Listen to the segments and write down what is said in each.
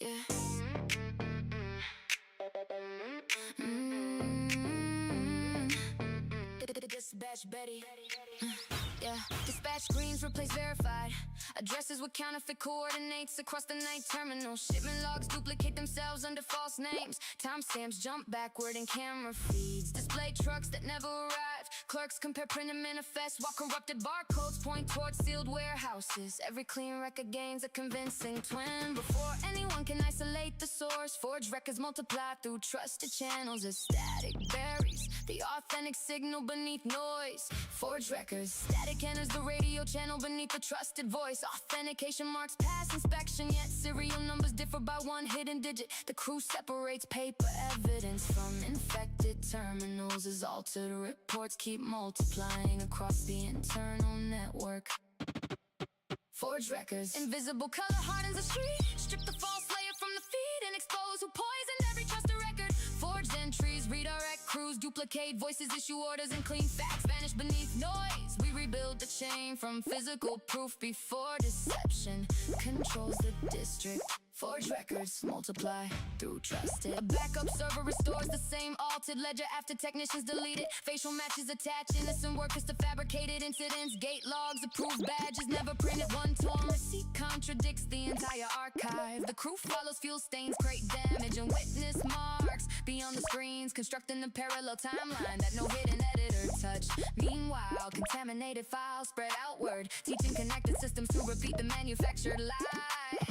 Yeah. Dispatch Betty. Yeah. Dispatch screens replace verified addresses with counterfeit coordinates across the night terminal. Shipment logs duplicate themselves under false names. Timestamps jump backward in camera feeds. Display trucks that never arrived. Clerks compare printed manifests while corrupted barcodes point towards sealed warehouses. Every clean record gains a convincing twin. Before anyone can isolate the source, forged records multiply through trusted channels as static buries the authentic signal beneath noise. Forged records, static enters the radio channel beneath the trusted voice. Authentication marks pass inspection, yet serial numbers differ by one hidden digit. The crew separates paper evidence from infected terminals as altered reports keep multiplying across the internal network. Forged records, invisible color hardens the street. Strip the false layer from the feed and expose who poisoned every trusted record. Forged entries redirect crews, duplicate voices, issue orders, and clean facts vanish beneath noise. We rebuild the chain from physical proof before deception controls the district. Forged records multiply through trusted. A backup server restores the same altered ledger after technicians delete it. Facial matches attach innocent workers to fabricated incidents. Gate logs, approved badges never printed. One torn receipt contradicts the entire archive. The crew follows fuel stains, crate damage, and witness marks beyond the screens, constructing a parallel timeline that no hidden editor touch. Meanwhile, contaminated files spread outward, teaching connected systems to repeat the manufactured lie.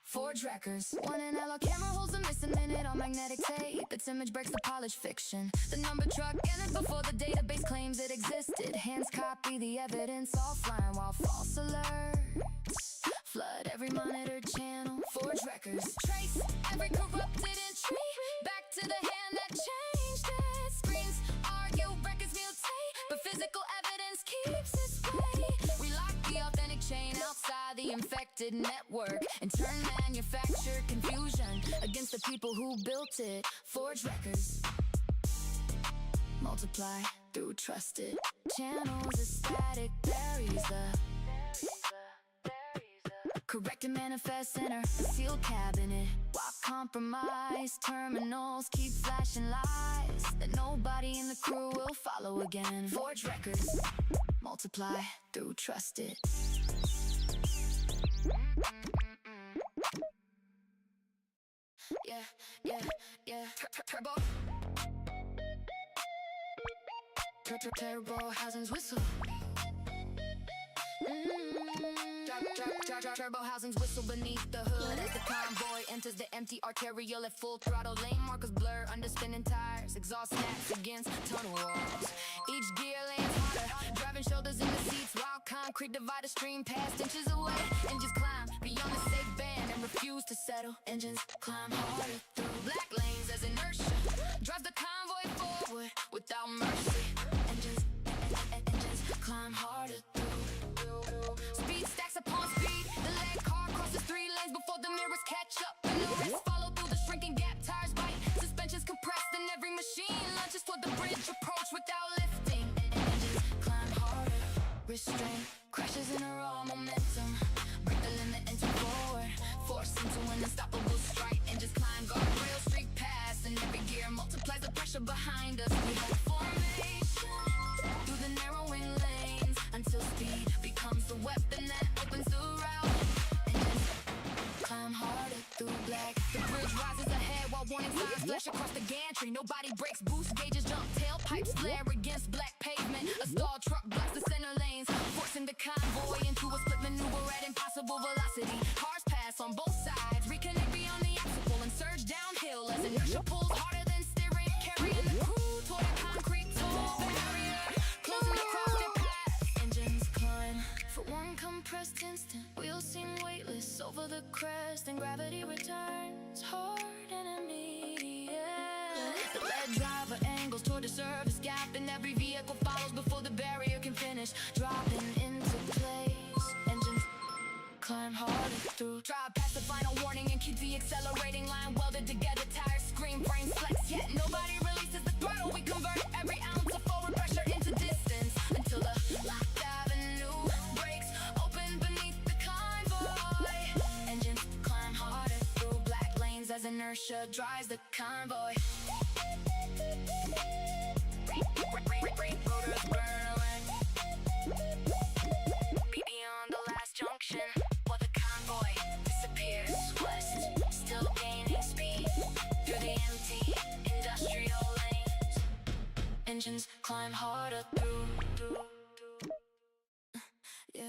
Forged records. One analog camera holds a missing minute on magnetic tape. Its image breaks the polished fiction. The number truck entered before the database claims it existed. Hands copy the evidence offline while false alerts flood every monitored channel. Forged records trace every corrupted entry back to the hand that changed it. Screens argue, records mutate, but physical evidence keeps its way. We lock the authentic chain outside the infected network and turn manufactured confusion against the people who built it. Forged records multiply through trusted channels as static buries the corrected manifest enter a sealed cabinet while compromised terminals keep flashing lies that nobody in the crew will follow again. Forged records multiply through trusted. Yeah. Turbo. Turbo housings whistle. Turbo housings whistle beneath the hood as the convoy enters the empty arterial at full throttle. Lane markers blur under spinning tires. Exhaust snaps against tunnel walls. Each gear lands harder, driving shoulders in the seats while concrete divider stream past inches away. Engines climb beyond the safe band and refuse to settle. Engines climb harder through black lanes as inertia drives the convoy forward without mercy. Engines climb harder through. Speed stacks upon speed. The led car crosses 3 lanes before the mirrors catch up. And the rest follow through the shrinking gap. Tires bite, suspensions compressed, and every machine lunges toward the bridge approach without lifting. Engines climb harder, restraint crashes in a raw momentum. Break the limit into forward, force into an unstoppable strike. Engines climb guardrail, streak past, and every gear multiplies the pressure behind us. We hold formation through the narrowing lanes until speed becomes the weapon that opens the route. Engines climb harder through black. The bridge rises ahead while warning signs flash across the gantry. Nobody breaks, boost gauges jump, tailpipes flare against black pavement. A stalled truck blocks the center lanes, forcing the convoy into a split maneuver at impossible velocity. Cars pass on both sides, reconnect beyond the obstacle and surge downhill as inertia pulls harder than steering, carrying the crew toward a concrete tall barrier, closing across their path. Engines climb for one compressed instant. Wheels seem weightless over the crest, and gravity returns hard and immediate. The lead driver angles toward the surface gap, and every vehicle follows before the barrier can finish dropping into place. Engines climb harder through. Drive past the final warning and keep the accelerating line welded together. Tires scream, frames flex, yet nobody releases the throttle. We convert every ounce of forward pressure into distance until the locked avenue breaks open beneath the convoy. Engines climb harder through. inertia drives the convoy. Rotors burn away. Beyond the last junction, while the convoy disappears west, still gaining speed through the empty industrial lanes. Engines climb harder through. Yeah.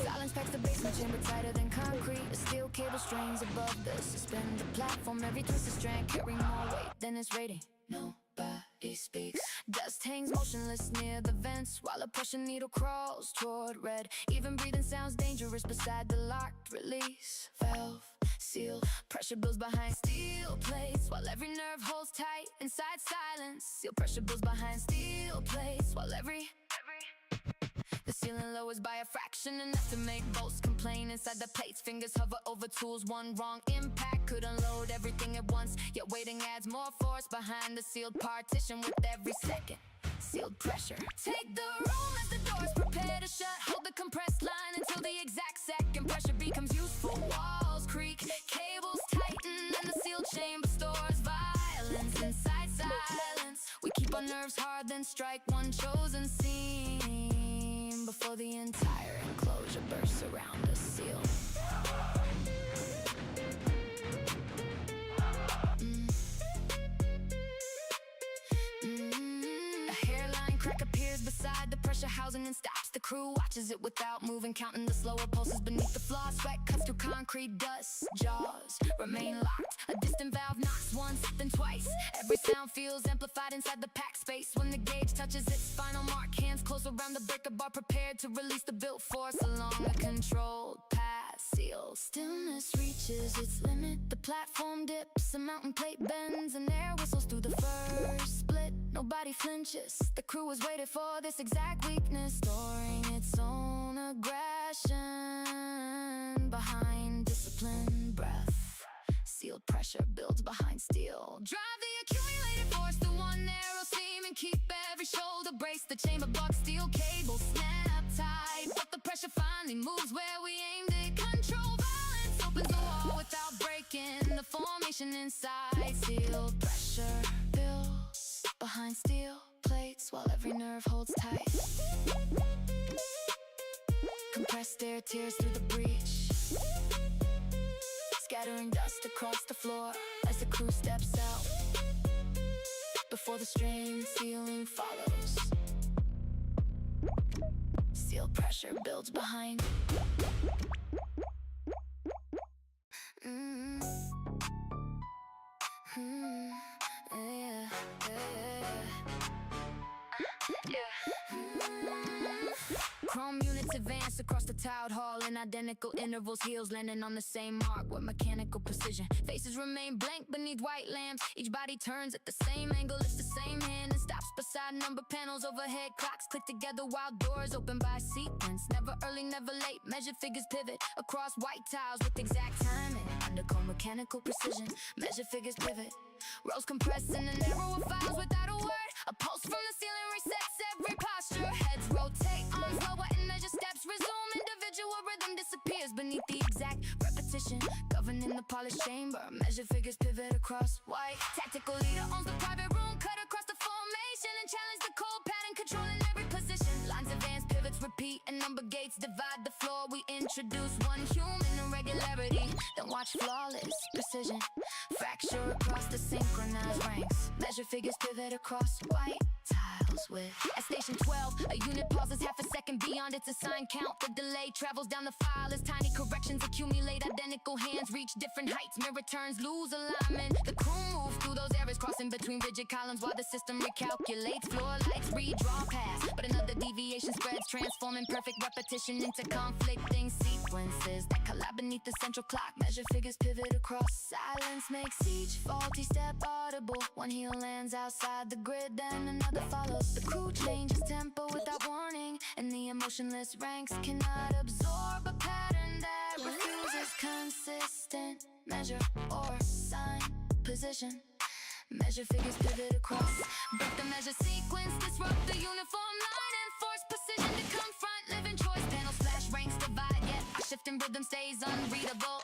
Silence packs the basement chamber tighter than concrete. A steel cable strains above the suspended platform. Every twisted strand carrying more weight than its rating. Nobody speaks. Dust hangs motionless near the vents, while a pressure needle crawls toward red. Even breathing sounds dangerous beside the locked release valve. Seal pressure builds behind steel plates, while every nerve holds tight inside silence. Seal pressure builds behind steel plates, while the ceiling lowers by a fraction, enough to make bolts complain inside the plates. Fingers hover over tools, one wrong impact could unload everything at once. Yet waiting adds more force behind the sealed partition with every second. Sealed pressure. Take the room as the doors prepare to shut. Hold the compressed line until the exact second pressure becomes useful. Walls creak, cables tighten, and the sealed chamber stores violence inside silence. We keep our nerves hard, then strike one chosen seam before the entire enclosure bursts around us. Seal. A hairline crack appears beside the pressure housing and stops. The crew watches it without moving, counting the slower pulses beneath the flaw. Sweat cuts through concrete dust. Jaws remain locked. A distant valve knocks once, then twice. Every sound feels amplified inside the packed space. When the gauge touches its final mark, hands close around the breaker bar, prepared to release the built force along a controlled path. Seal. Stillness reaches its limit. The platform dips, a mountain plate bends, and air whistles through the first split. Nobody flinches. The crew has waited for this exact weakness, storing its own aggression behind disciplined breath. Sealed pressure builds behind steel. Drive the accumulated force through one narrow seam and keep every shoulder braced. The chamber box steel cable snap tight, but the pressure finally moves where we aimed it. Control violence opens the wall without breaking the formation inside. Sealed pressure builds behind steel plates, while every nerve holds tight. Compressed air tears through the breach, scattering dust across the floor as the crew steps out. Before the strained ceiling follows, steel pressure builds behind. Chrome units advance across the tiled hall in identical intervals, heels landing on the same mark with mechanical precision. Faces remain blank beneath white lamps. Each body turns at the same angle, it's the same hand, and stops beside number panels. Overhead clocks click together while doors open by sequence. Never early, never late. Measured figures pivot across white tiles with exact timing. Undergo mechanical precision. Measured figures pivot. Rows compressed in a narrower files without a word. A pulse from the ceiling resets every posture. Heads rotate, arms lower, and measure steps resume. Individual rhythm disappears beneath the exact repetition. Governing the polished chamber. Measured figures pivot across white. Tactical leader owns the private room. Cut across the formation and challenge the cold pattern, controlling every position. Lines advance, pivots repeat, and number gates divide the floor. We introduce one human irregularity, then watch flawless precision fracture across the synchronized ranks. Measure figures pivot across white tiles with. At station 12, a unit pauses half a second beyond its assigned count. The delay travels down the file as tiny corrections accumulate. Identical hands reach different heights. Mirror turns lose alignment. The crew moves through those errors, crossing between rigid columns while the system recalculates. Floor lights redraw past, but another deviation spreads, transforming perfect repetition into conflicting sequences that collide beneath the central clock. Measure figures pivot across. Silence makes each faulty step audible. One heel lands outside the grid, then another follows. The crew changes tempo without warning, and the emotionless ranks cannot absorb a pattern that refuses consistent measure or sign position. Measure figures pivot across, break the measure sequence, disrupt the uniform line, and force, precision to confront. Living choice, panel slash ranks divide. Yet our shifting rhythm stays unreadable.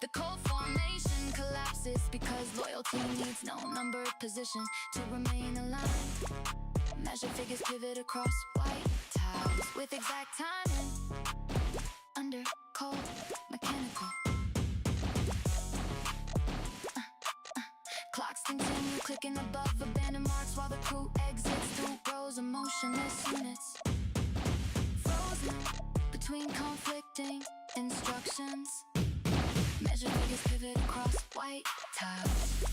The cold formation collapses because loyalty needs no numbered position to remain aligned. Measure figures pivot across white tiles with exact timing. Under cold mechanical. Clocks continue clicking above abandoned marks while the crew exits through rows of motionless units. Frozen between conflicting instructions. Measure figures pivot across white tiles.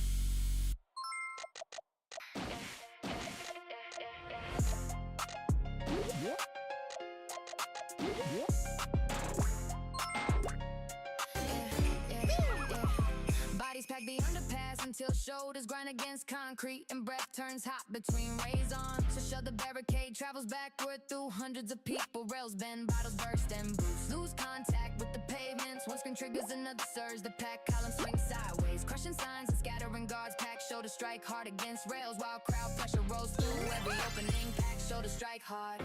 Bodies pack the underpass until shoulders grind against concrete and breath turns hot between rays on. To shut the barricade travels backward through hundreds of people. Rails bend, bottles burst and boost. Lose contact with the pavements. One screen triggers another surge. The pack column swings sideways, crushing signs and scattering guards. Pack shoulder strike hard against rails while crowd pressure rolls through every opening. Pack shoulder strike hard.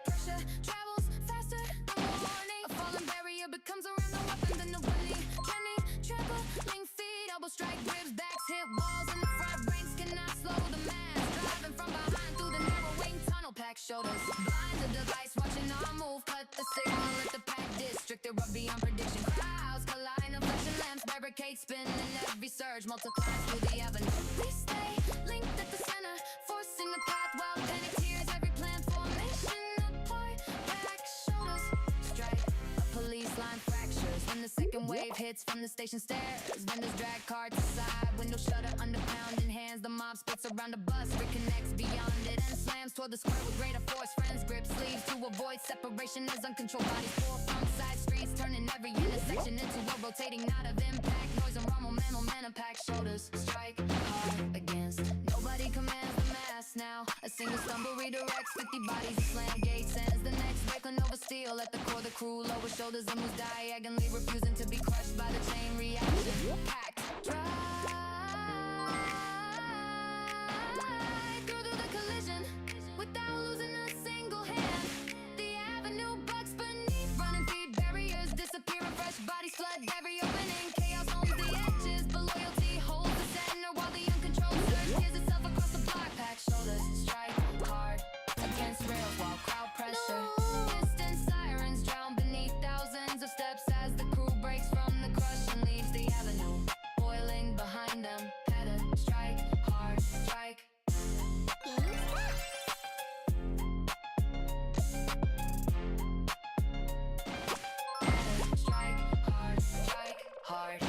Pressure travels faster than warning. A fallen barrier becomes around the weapon than the willing. Trending, trampling feet, elbow strike ribs, backs hit walls in the front. Ranks cannot slow the mass. Driving from behind through the narrowing tunnel. Pack shoulders blind the device, watching our move. Cut the signal at the pack district. They rub beyond prediction. Crowds collide, no flashing lamps, barricade spin, and every surge multiplies through the avenue. We stay linked at the center, forcing the path while panic tears every plan formation apart. Back shoulders strike, a police line fractures when the second wave hits from the station stairs. Vendors drag carts aside, window shutter under pounding hands. The mob spits around a bus, reconnects beyond it and slams toward the square with greater force. Friends grip sleeves to avoid separation as uncontrolled bodies pour from side streets, turning every intersection into a rotating knot of impact. Noise and raw momentum, pack shoulders strike hard against. Nobody commands the mass now. A single stumble redirects 50 bodies. A slam gate sends the next breaking over steel. At the core, the crew lower shoulders and moves diagonally, refusing to be crushed by the chain reaction. Packed dry through the collision without losing a single hand. The avenue bucks beneath, running feet barriers disappear and fresh bodies flood every opening. Chaos owns the edges, but loyalty holds the center while the uncontrolled surge tears itself across the block. Pack shoulders strike hard against rails while crowd pressure. Distant sirens drown beneath thousands of steps as the crew breaks from the crush and leaves the avenue, boiling behind them. Pattern strike hard, strike. Strike hard, strike hard.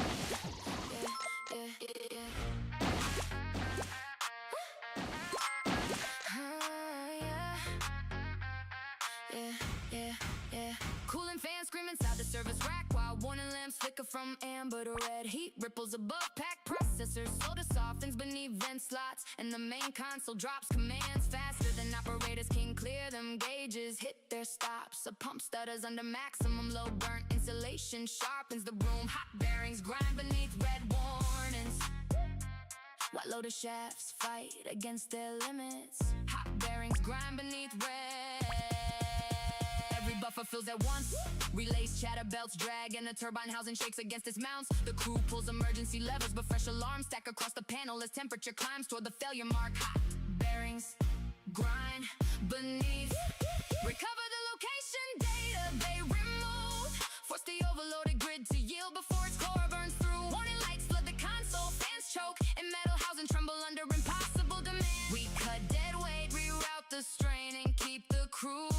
Cooling fans scream inside the service rack while warning lamps flicker from amber to red. Heat ripples above pack processors, soda softens beneath vent slots, and the main console drops commands faster than operators can clear them. Gauges hit their stops. A pump stutters under maximum low burnt insulation sharpens the room. Hot bearings grind beneath red warnings while loader shafts fight against their limits. Hot bearings grind beneath red. Every buffer fills at once. Relays chatter, belts drag, and the turbine housing shakes against its mounts. The crew pulls emergency levers, but fresh alarms stack across the panel as temperature climbs toward the failure mark. Hot bearings grind beneath. Recover the location data they remove. Force the overloaded grid to yield before its core burns through. Warning lights flood the console, fans choke, and metal housing tremble under impossible demand. We cut dead weight, reroute the strain, and keep the crew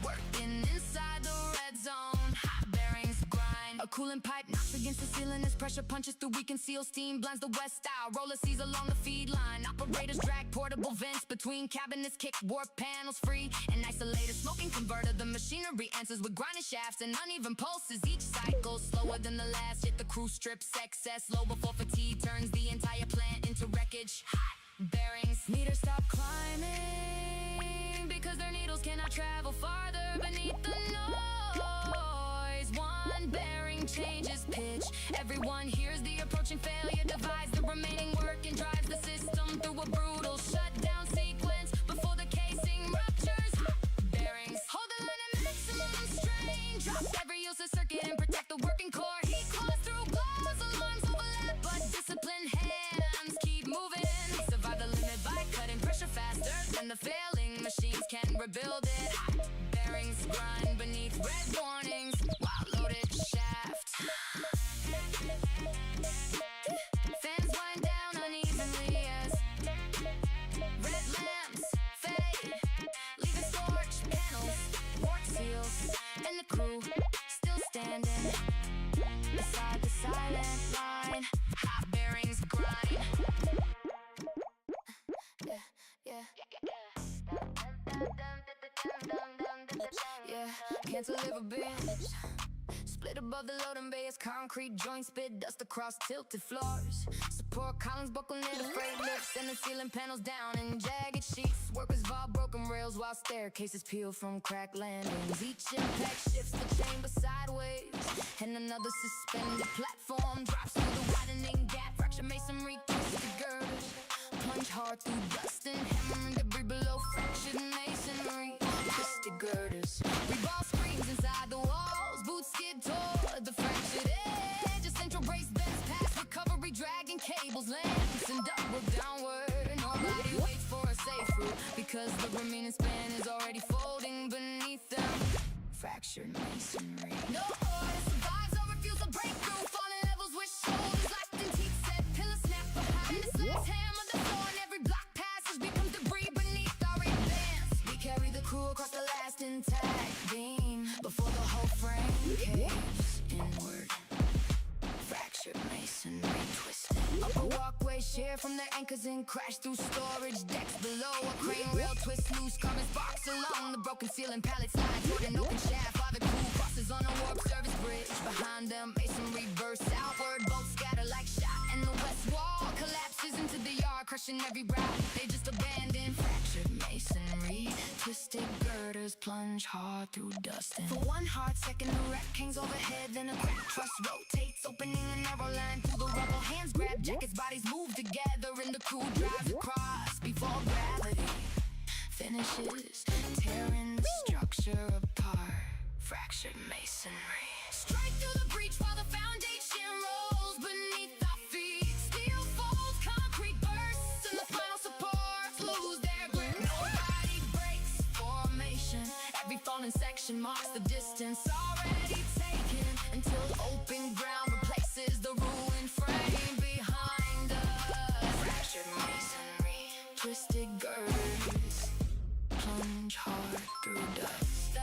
working inside the red zone. Hot bearings grind. A cooling pipe knocks against the ceiling as pressure punches through weakened seal. Steam blinds the west style. Roller seas along the feed line. Operators drag portable vents between cabinets. Kick warp panels free. An isolated smoking converter. The machinery answers with grinding shafts and uneven pulses. Each cycle slower than the last. Yet the crew strips excess low before fatigue turns the entire plant into wreckage. Hot bearings meters stop climbing because their needles cannot travel farther beneath the noise. One bearing changes pitch. Everyone hears the approaching failure, divides the remaining work and drives the system through a brutal shutdown sequence before the rebuild it. Bearings grind beneath red warnings while loaded shaft. Fans wind down unevenly as red lamps fade, leaving scorched panels, warped seals, and the crew still standing beside the silent line. Hot bearings grind. Yeah, can't deliver binge. Split above the loading bay as concrete joints spit dust across tilted floors. Support columns buckle near the freight lifts and the ceiling panels down in jagged sheets. Workers vault broken rails while staircases peel from cracked landings. Each impact shifts the chamber sideways, and another suspended platform drops through the widening gap. Fracture masonry, twisted girders plunge hard through dust and hammering debris below fractured masonry. Twisted girders, revolve screams inside the walls. Boots skid toward the fractured edge. A central brace bends past recovery, dragging cables, lamps, and double downward. Nobody waits for a safe route because the remaining span is already folding beneath them. Fractured masonry. No order survives or refuse to break through. Falling levels with shoulders locked in teeth set. Pillars snap behind the slabs, hammer the floor, and every block passage becomes debris beneath our advance. We carry the crew across the last intact beam before the whole frame caves inward. Fractured masonry twisted. Upper walkway shear from their anchors and crash through storage decks below. A crane rail twists loose, carbon sparks along the broken ceiling. Pallet slide toward an open shaft while the crew crosses on a warp service bridge. Behind them, masonry bursts outward, bolts scatter like shot, and the west wall collapses into the yard, crushing every brow they just abandoned. Fractured masonry, twisted girders plunge hard through dust. And for one hard second, the wreck hangs overhead, then a crack truss rotates, opening a narrow line through the rubble. Hands grab jackets, bodies move together, and the crew drives across before gravity finishes tearing the structure apart. Fractured masonry. Strike through the breach while the foundation rolls beneath our feet. Steel folds, concrete bursts, and the final supports lose their grip. Nobody breaks formation. Every fallen section marks the distance already taken until open ground replaces the ruined frame behind us. Fractured masonry, twisted girders plunge hard through dust.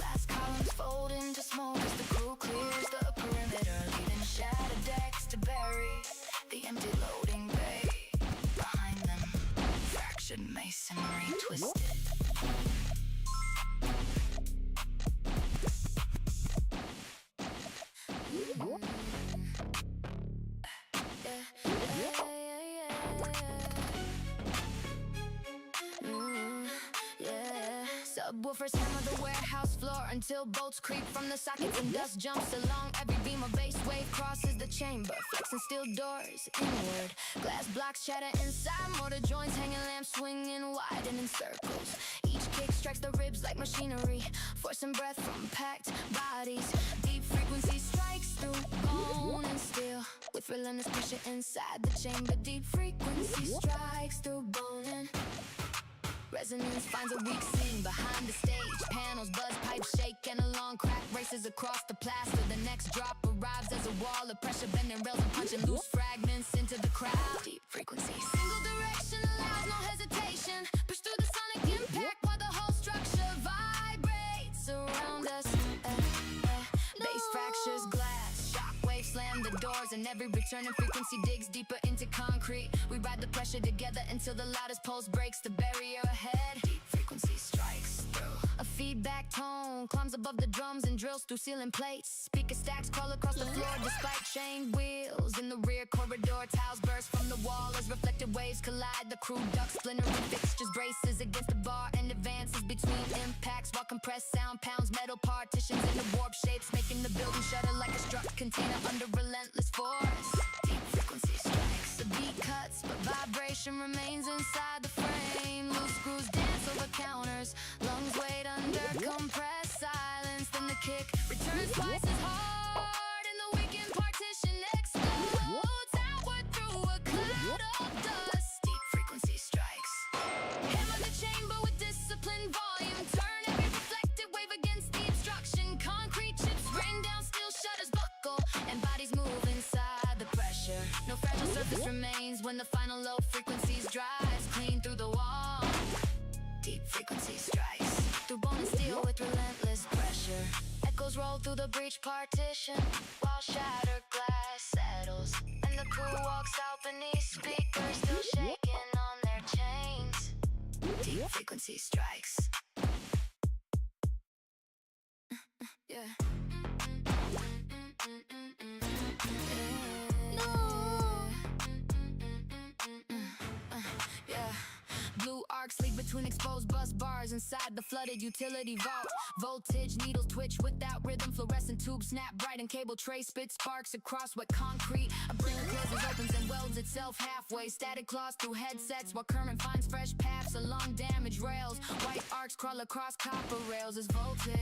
Last columns fold into smoke as the crew clears the perimeter, leaving shattered decks to bury the empty loading bay. Behind them, fractured masonry twisted. Subwoofers hammer the warehouse floor until bolts creep from the sockets and dust jumps along every beam. A bass wave crosses the chamber, flexing steel doors inward. Glass blocks shatter inside, mortar joints hanging, lamps swinging wide and in circles. Each kick strikes the ribs like machinery, forcing breath from packed bodies. Deep frequency strikes through bone and steel, with relentless pressure inside the chamber. Deep frequency strikes through bone and resonance finds a weak scene behind the stage. Panels buzz, pipes shake, and a long crack races across the plaster. The next drop arrives as a wall of pressure, bending rails and punching loose fragments into the crowd. Deep frequency, single direction allows no hesitation. Push through the sonic impact while the whole structure vibrates around us. Bass fractures glass, shockwaves slam the doors, and every returning frequency digs deeper into concrete. We ride the pressure together until the loudest pulse breaks the barrier ahead. Deep frequency strikes through. A feedback tone climbs above the drums and drills through ceiling plates. Speaker stacks crawl across the floor despite chained wheels. In the rear corridor, tiles burst from the wall as reflected waves collide. The crew ducks, splintering fixtures, braces against the bar and advances between impacts while compressed sound pounds metal partitions into warp shapes, making the building shudder like a struck container under relentless force. Deep frequency strikes. The beat cuts, but vibration remains inside the frame. Loose screws dance over counters, lungs wait under compressed silence. Then the kick returns twice as hard, and the weekend part No fragile surface remains when the final low frequencies drives clean through the wall. Deep frequency strikes through bone and steel with relentless pressure. Echoes roll through the breach partition while shattered glass settles, and the crew walks out beneath speakers still shaking on their chains. Deep frequency strikes. Yeah. Blue arcs leak between exposed bus bars inside the flooded utility vault. Voltage needles twitch without rhythm. Fluorescent tubes snap bright and cable tray spit sparks across wet concrete. A bringer closes, opens and welds itself halfway. Static claws through headsets while current finds fresh paths along damaged rails. White arcs crawl across copper rails as voltage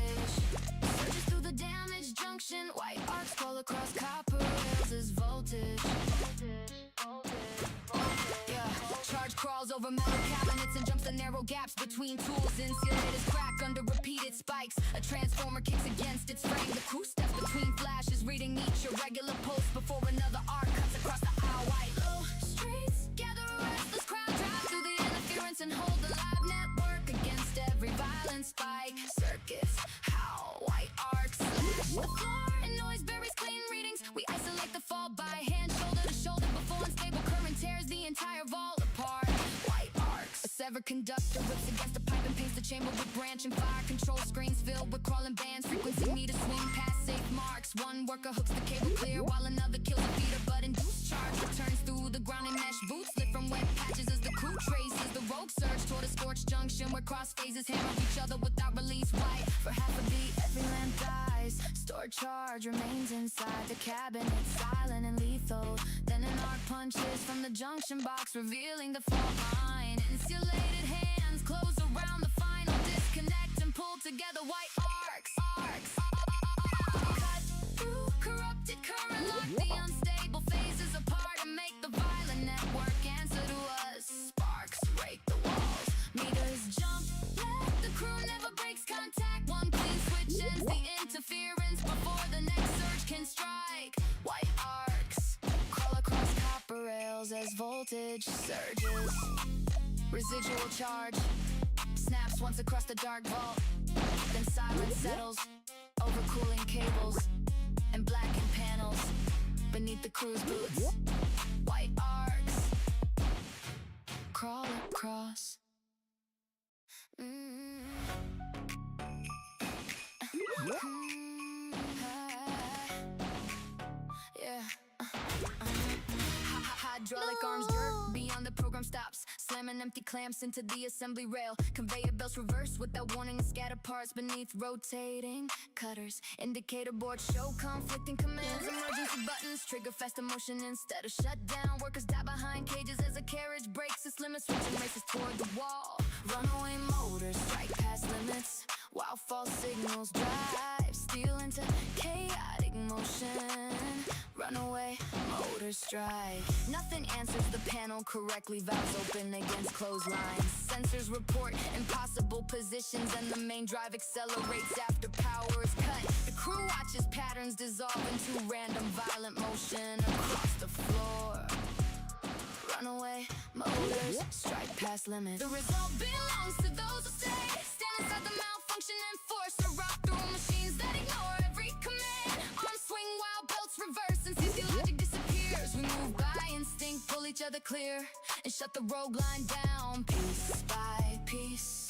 surges through the damaged junction. White arcs crawl across copper rails as voltage. Charge crawls over metal cabinets and jumps the narrow gaps between tools. Insulators crack under repeated spikes. A transformer kicks against its frame. The crew steps between flashes, reading each irregular pulse before another arc cuts across the aisle. White low streets gather a restless crowd, drive through the interference and hold the live network against every violent spike. Circuits how white arcs slash the floor and noise buries clean readings. We isolate the fall by hand, shoulder to shoulder, before unstable current tears the entire vault apart. White arcs. A severed conductor rips against a pipe and paints the chamber with branching fire control screens filled with crawling bands. Frequency meters swing past safe marks. One worker hooks the cable clear while another kills a feeder, but induced charge returns through the ground and mesh boots lit from wet patches as the crew traces the rogue surge toward a scorched junction where cross phases hammer each other without release. White for half a beat, every lamp dies. Stored charge remains inside the cabinet, silent and lethal. Then an arc punches from the junction box, revealing the fault line. Insulated hands close around the final disconnect and pull together white arcs. Cut through corrupted current, lock the unstable phases apart and make the violent network answer to us. Sparks break the walls, meters jump, let the crew never breaks contact. One clean switch ends the interference before the next surge can strike. White arcs crawl across copper rails as voltage surges. Residual charge snaps once across the dark vault. Then silence settles over cooling cables and blackened panels beneath the crew's boots. White arcs crawl across. Hydraulic arms jerk beyond the program stops, slamming empty clamps into the assembly rail. Conveyor belts reverse without warning and scatter parts beneath rotating cutters. Indicator boards show conflicting commands. Emergency buttons trigger faster motion instead of shutdown. Workers die behind cages as a carriage breaks its limits, switching races toward the wall. Runaway motors strike past limits while false signals drive steel into chaotic motion. Runaway motors strike. Nothing answers the panel correctly. Valves open against clotheslines. Sensors report impossible positions, and the main drive accelerates after power is cut. The crew watches patterns dissolve into random violent motion across the floor. Runaway motors strike past limits. The result belongs to those who stay. Stand inside the malfunction and force a rock through machines that ignore every command. Arms swing while belts reverse and CC logic disappears. We move by instinct, pull each other clear, and shut the rogue line down piece by piece.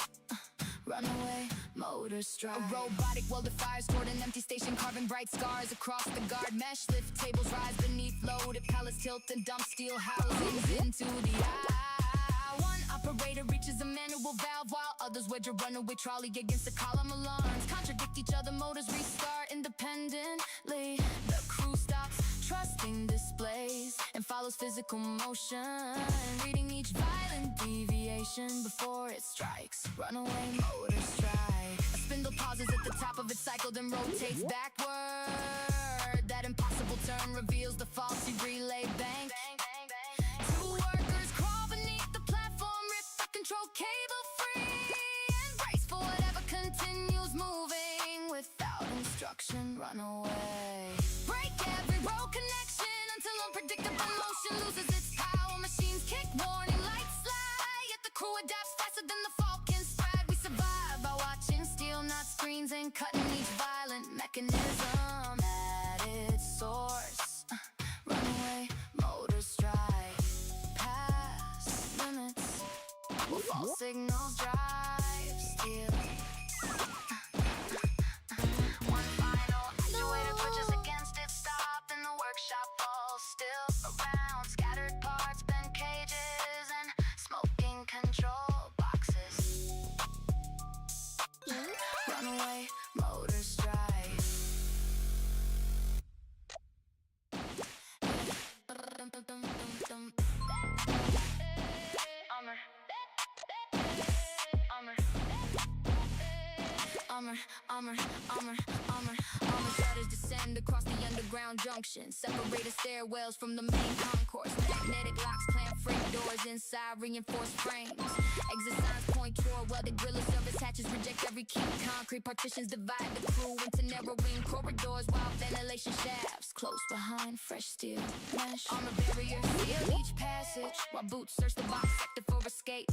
Runaway motors strike. A robotic welder fires toward an empty station, carving bright scars across the guard mesh. Lift tables rise beneath loaded pallets, tilt and dump steel housings into the eye. One operator reaches a manual valve while others wedge a runaway trolley against the column. Alarms contradict each other, motors restart independently. The crew stops trusting displays and follows physical motion, reading each violent deviation before it strikes. Runaway motor strike. A spindle pauses at the top of its cycle, then rotates backward. That impossible turn reveals the faulty relay bank. Two workers crawl beneath the platform, rip the control cable free, and brace for whatever continues moving without instruction. Run away. Break every road connection until unpredictable motion false signals drive steel. One final actuator pushes against it, stopped in the workshop, all still around. Scattered parts, bent cages, and smoking control boxes. Runaway motor strike. Armor shutters descend across the underground junction. Separated stairwells from the main concourse. Magnetic locks clamp freight doors inside reinforced frames. Exit signs point toward welded griller service hatches. Reject every key. Concrete partitions divide the crew into narrowing corridors, while ventilation shafts close behind fresh steel mesh. Armor barriers seal each passage, while boots search the box sector for escape.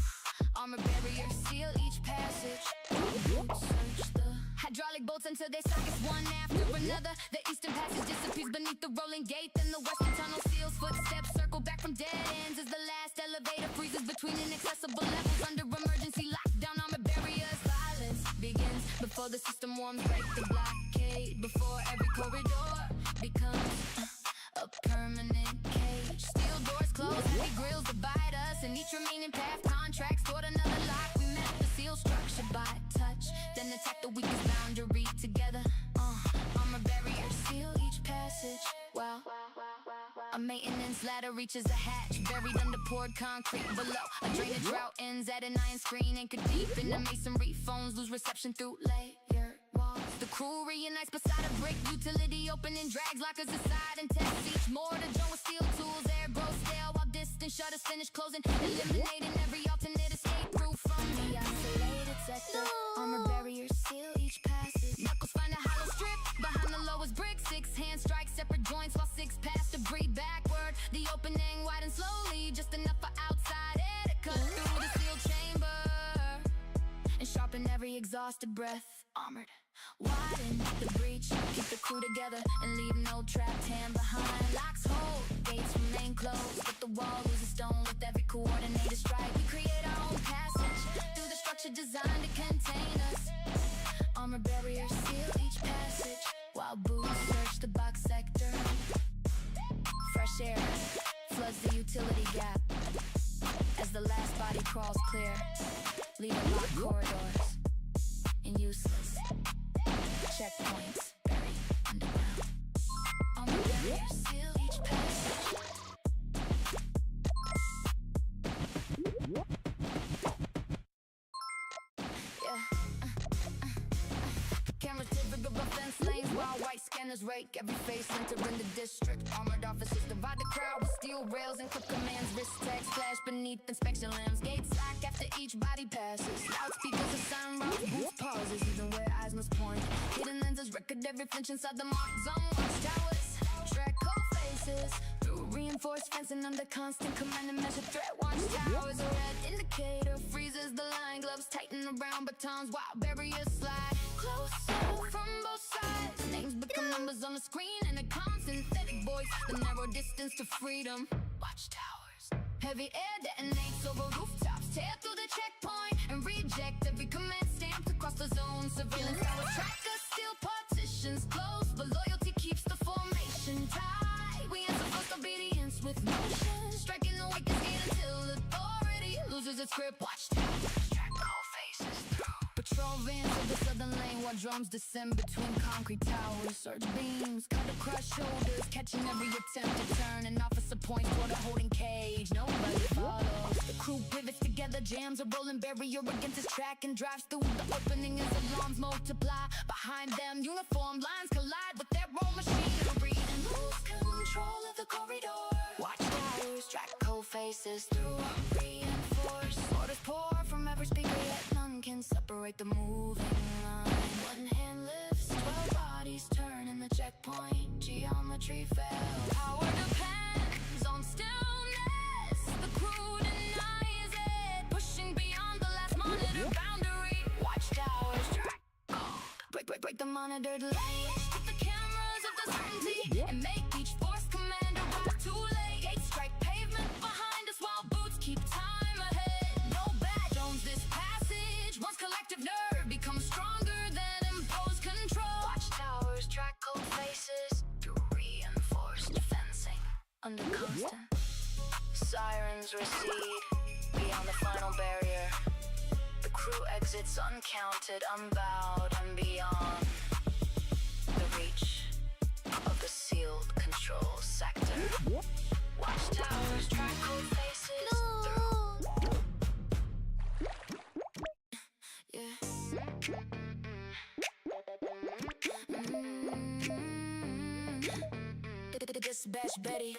Armor barriers seal each passage, while boots search the hydraulic bolts until they sockets one after another. The eastern passage disappears beneath the rolling gate. Then the western tunnel seals. Footsteps circle back from dead ends as the last elevator freezes between inaccessible levels under emergency lockdown. Armor barriers. Violence begins before the system warms. Break the blockade before every corridor becomes a permanent cage. Steel doors close, heavy grills divide us, and each remaining path contracts toward another lock. We met the seal structure by touch, then attack the weakest boundary together. Armor barriers seal each passage. Wow. A maintenance ladder reaches a hatch, buried under poured concrete below. A drainage route ends at an iron screen, anchored deep in the masonry. Phones lose reception through layered walls. The crew reunites beside a brick utility, opening drags lockers aside and tests each mortar joint with steel tools. Air grows stale while distant shutters finish closing, eliminating every alternate escape route from the isolated sector. Armor barriers seal each passage. Knuckles find a hollow strip behind the lowest brick. 6 hands strike separate joints while 6 pass debris backward. The opening widens slowly, just enough for outside air to cut through the sealed chamber and sharpen every exhausted breath. Armored, widen the breach, keep the crew together and leave no trapped hand behind. Locks hold, gates remain closed, but the wall loses stone with every coordinated strike. We create our own passage through the structure designed to contain us. Armor barriers seal each passage, while boots search the box sector. Fresh air floods the utility gap as the last body crawls clear, leaving locked corridors and useless checkpoints buried underground. Armor barriers seal each passage. Cameras typical of fence lanes, while white scanners rake every face entering the district. Armored officers divide the crowd with steel rails and clip commands. Wrist tags flash beneath inspection lamps. Gates lock after each body passes. Loudspeakers of sound routes, boots pauses, even where eyes must point. Hidden lenses record every flinch inside the mark zone. Watchtowers track cold faces through reinforced fencing under constant command and measure threat. Watchtowers, a red indicator freezes the line. Gloves tighten around batons while barriers slide closer from both sides. Names become numbers on the screen, and a calm synthetic voice. The narrow distance to freedom. Watchtowers. Heavy air detonates over rooftops. Tear through the checkpoint and reject every command stamped across the zone. Surveillance towers track us, steel partitions close, but loyalty keeps the formation tight. We answer first obedience with motion, striking the weakest gate until authority loses its grip. Watchtowers track cold faces through patrol vans of the southern lane, while drums descend between concrete towers. Surge beams cut across shoulders, catching every attempt to turn. An officer points toward a holding cage. Nobody follows. The crew pivots together, jams a rolling barrier against his track and drives through the opening as alarms multiply. Behind them, uniform lines collide with their own machinery and lose control of the corridor. Watchtowers track cold faces through reinforced. Orders pour from every speaker, yet none can separate the moving line. One hand lifts, 12 bodies turn in the checkpoint. Geometry fell. Power depends on stillness. The crew denies it, pushing beyond the last monitor boundary. Watchtowers track cold. Break the monitored lanes. Keep the cameras of the certainty and make each force command arrive too late. Gates strike pavement behind us while boots keep time ahead. No badge, drones Boston. Sirens recede beyond the final barrier. The crew exits uncounted, unbowed, and beyond the reach of the sealed control sector. Watchtowers track cold faces through. Yeah. Dispatch Betty.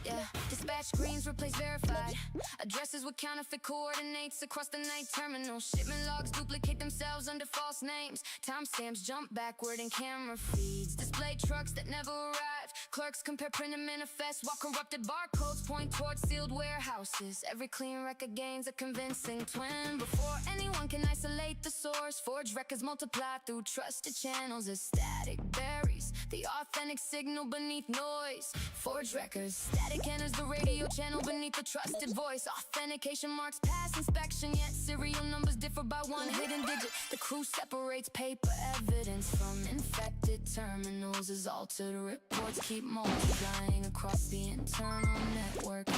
Yeah. Dispatch screens replace verified addresses with counterfeit coordinates across the night terminal. Shipment logs duplicate themselves under false names. Timestamps jump backward in camera feeds. Display trucks that never arrived. Clerks compare printed manifests while corrupted barcodes point towards sealed warehouses. Every clean record gains a convincing twin. Before anyone can isolate the source, forged records multiply through trusted channels as static buries the authentic signal beneath noise. Forged records, static enters the radio channel beneath the trusted voice. Authentication marks pass inspection, yet serial numbers differ by one hidden digit. The crew separates paper evidence from infected terminals as altered reports keep multiplying across the internal network.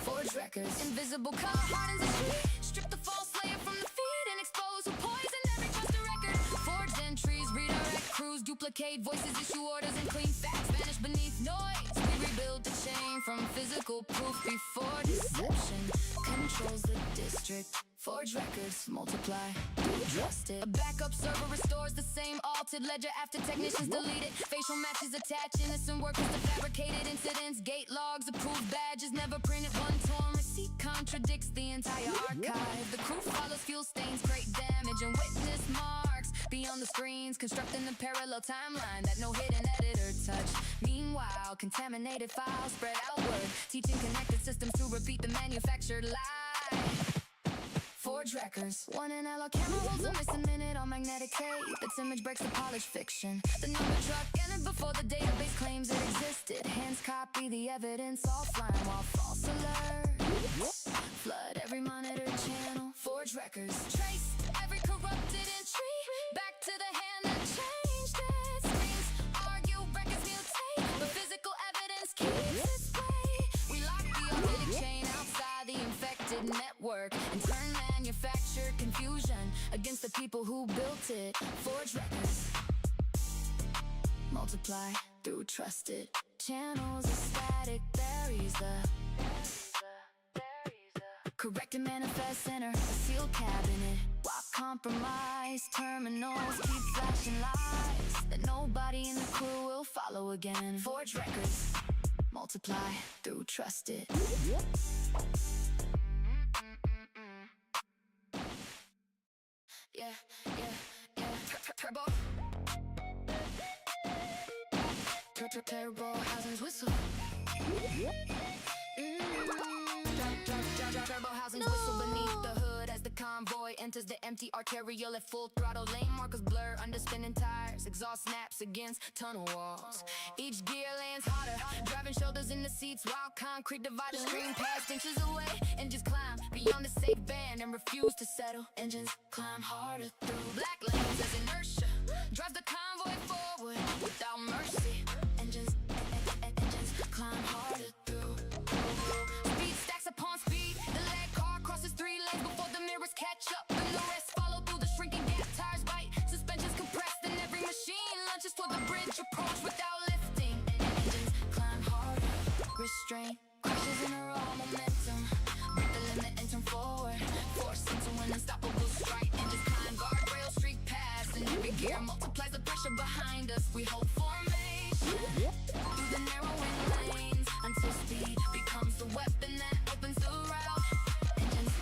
Forged records, invisible color hardens the street. Strip the false layer from the feed and expose who poisoned every trusted record. Forged entries, redirect crews, duplicate voices, issue orders, and clean facts vanish beneath noise. We rebuild the chain from physical proof before deception controls the district. Forged records multiply, trusted. A backup server restores the same altered ledger after technicians delete it. Facial matches attach innocent workers to fabricated incidents. Gate logs, approved badges, never printed. One torn receipt contradicts the entire archive. The crew follows fuel stains, great damage, and witness marks beyond the screens, constructing a parallel timeline that no hidden editor touched. Meanwhile, contaminated files spread outward, teaching connected systems to repeat the manufactured lie. Forged records. One NLR camera rolls a missing minute on magnetic tape. Its image breaks the polished fiction. The number truck entered before the database claims it existed. Hands copy the evidence offline while false alerts flood every monitor channel. Forged records. Trace every corrupted entry back to the hand that changed it. Screens argue, records mutate, but physical evidence keeps its way. We lock the authentic chain outside the infected network and turn manufactured confusion against the people who built it. Forged records multiply through trusted channels. A static buries the corrected manifest enter a sealed cabinet while compromised terminals keep flashing lies that nobody in the crew will follow again. Forged records multiply through trusted. Yeah. Turbo. Turbo housings whistle. Turbo housings whistle beneath the hood as the convoy enters the empty arterial at full throttle. Lane markers blur under spinning tires. Exhaust snaps against tunnel walls. Each gear lands hotter, driving shoulders in the seats while concrete dividers scream past inches away. Engines climb beyond the safe band and refuse to settle. Engines climb harder through black lanes as inertia drives the convoy forward without mercy. Engines climb harder through. Speed stacks upon speed. The lag car crosses 3 lanes before the mirrors catch up, and the rest follow through the shrinking gap. Tires bite, suspensions compressed, and every machine lunges for the bridge approach without lifting. Engines climb harder, restraint crashes in a raw momentum. Break the limit and turn forward, force into an unstoppable strike. Engines climb guardrail, streak past, and every gear multiplies the pressure behind us. We hold formation through the narrowing lanes until speed becomes the weapon that opens the route. Engines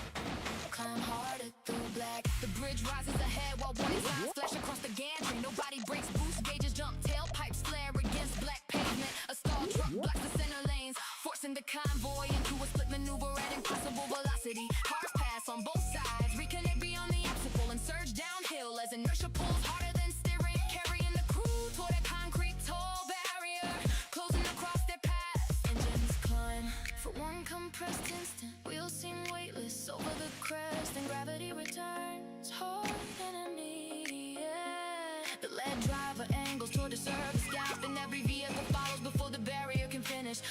climb harder through black. The bridge rises ahead while warning signs flash across the gantry. Nobody breaks, boost gauges jump, tailpipes flare against black pavement. A stalled truck blocks the center lanes, forcing the convoy into a split maneuver at impossible velocity. Cars pass on both sides, reconnect beyond the obstacle and surge downhill as inertia pulls harder than steering, carrying the crew toward a concrete toll barrier, closing across their path. Engines climb for one compressed instant. Wheels seem weightless over the crest, and gravity returns hard and immediate. The lead driver angles toward the service gap, and every vehicle follows before the barrier can finish.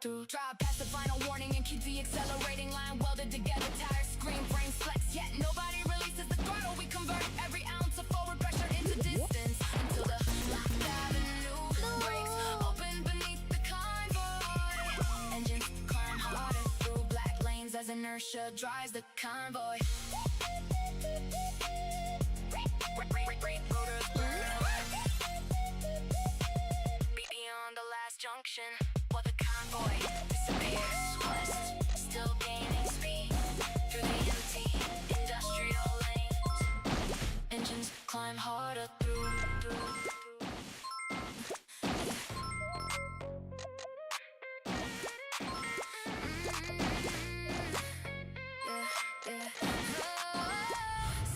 through. Drive past the final warning and keep the accelerating line welded together. Tires scream, brains flex, yet nobody releases the throttle. We convert every ounce of forward pressure into distance until the locked avenue breaks open beneath the convoy. Engines climb harder through black lanes as inertia drives the convoy. Rotors burn away beyond the last junction, while the convoy disappears west, still gaining speed through the empty industrial lanes. Engines climb harder through.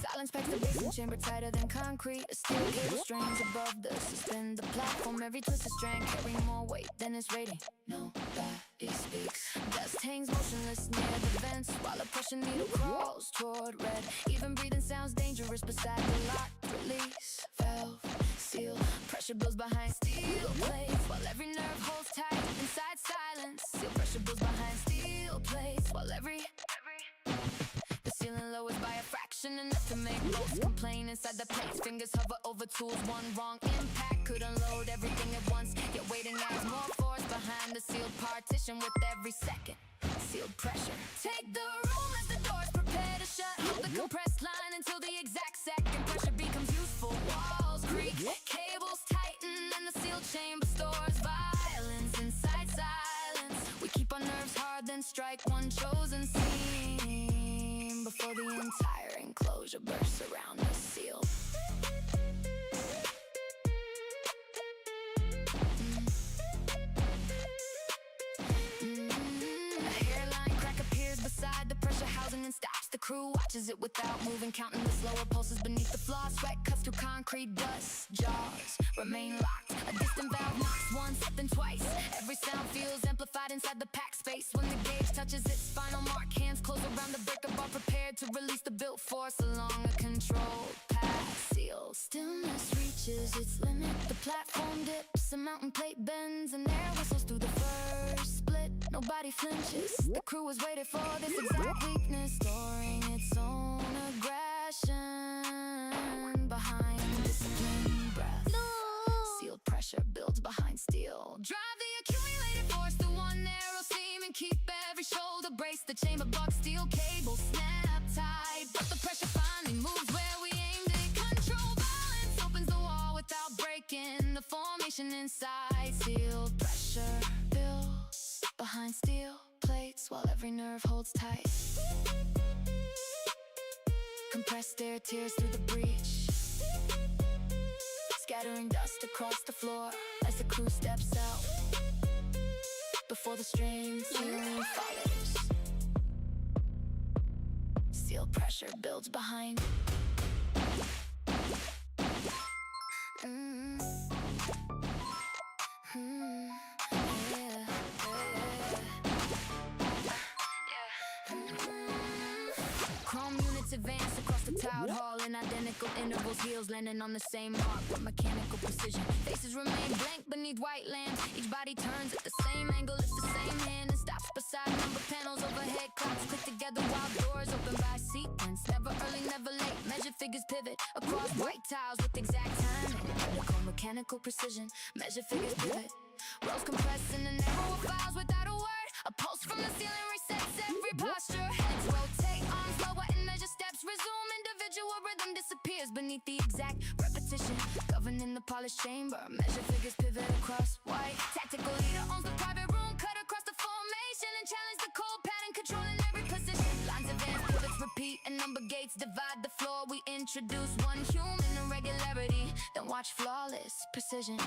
Silence packs the basement chamber tighter than concrete. A steel cable strains above the suspend the platform. Every twisted strand carrying more weight than its rating. Nobody speaks. Dust hangs motionless near the vents while a pressure needle crawls toward red. Even breathing sounds dangerous beside the locked release valve. Seal pressure builds behind steel plates while every nerve holds tight inside silence. Seal pressure builds behind steel plates while the ceiling lowers by a fraction, enough to make bolts complain inside the plates. Fingers hover over tools, one wrong impact could unload everything at once. Yet waiting adds more force behind the sealed partition with every second. Sealed pressure. Take the room as the doors prepare to shut. Hold the compressed line until the exact second pressure becomes useful. Walls creak, cables tighten, and the sealed chamber stores violence inside silence. We keep our nerves hard, then strike one chosen scene before the entire enclosure bursts around the seal. A hairline crack appears beside the pressure housing and stops. The crew watches it without moving, counting the slower pulses beneath the floor. Sweat cuts through concrete dust. Jaws remain locked. A distant valve knocks once, then twice. Every sound feels amplified inside the packed space. When the gauge touches its final mark, hands close around the breaker bar, prepared to release the built force along a controlled path. Seal stillness reaches its limit. The platform dips, a mountain plate bends, and air whistles through the first split. Nobody flinches. The crew was waiting for this exact weakness, storing its own aggression behind disciplined breath. Sealed pressure builds behind steel. Drive the accumulated force through one narrow seam and keep every shoulder braced. The chamber box steel cable snap tight, but the pressure finally moves where we aimed it. Control balance opens the wall without breaking the formation inside. Sealed pressure builds behind steel plates while every nerve holds tight. Compressed air tears through the breach, scattering dust across the floor as the crew steps out before the strange ceiling follows. Seal pressure builds behind. Chrome units advance across the tiled hall in identical intervals. Heels landing on the same mark with mechanical precision. Faces remain blank beneath white lamps. Each body turns at the same angle, lifts the same hand and stops beside number panels. Overhead clocks click together while doors open by sequence. Never early, never late. Measure figures pivot across white tiles with exact timing. Mechanical precision. Measure figures pivot. Rows compressed in the narrower files without a word. A pulse from the ceiling resets every posture. Heads rotate, arms lower and measure steps resume. Individual rhythm disappears beneath the exact repetition. Governing the polished chamber. Measure figures pivot across white. Tactical leader owns the private room. Cut across the formation and challenge the cold pattern, controlling every position. Lines advance, pivots repeat, and number gates divide the floor. We introduce one human irregularity, then watch flawless precision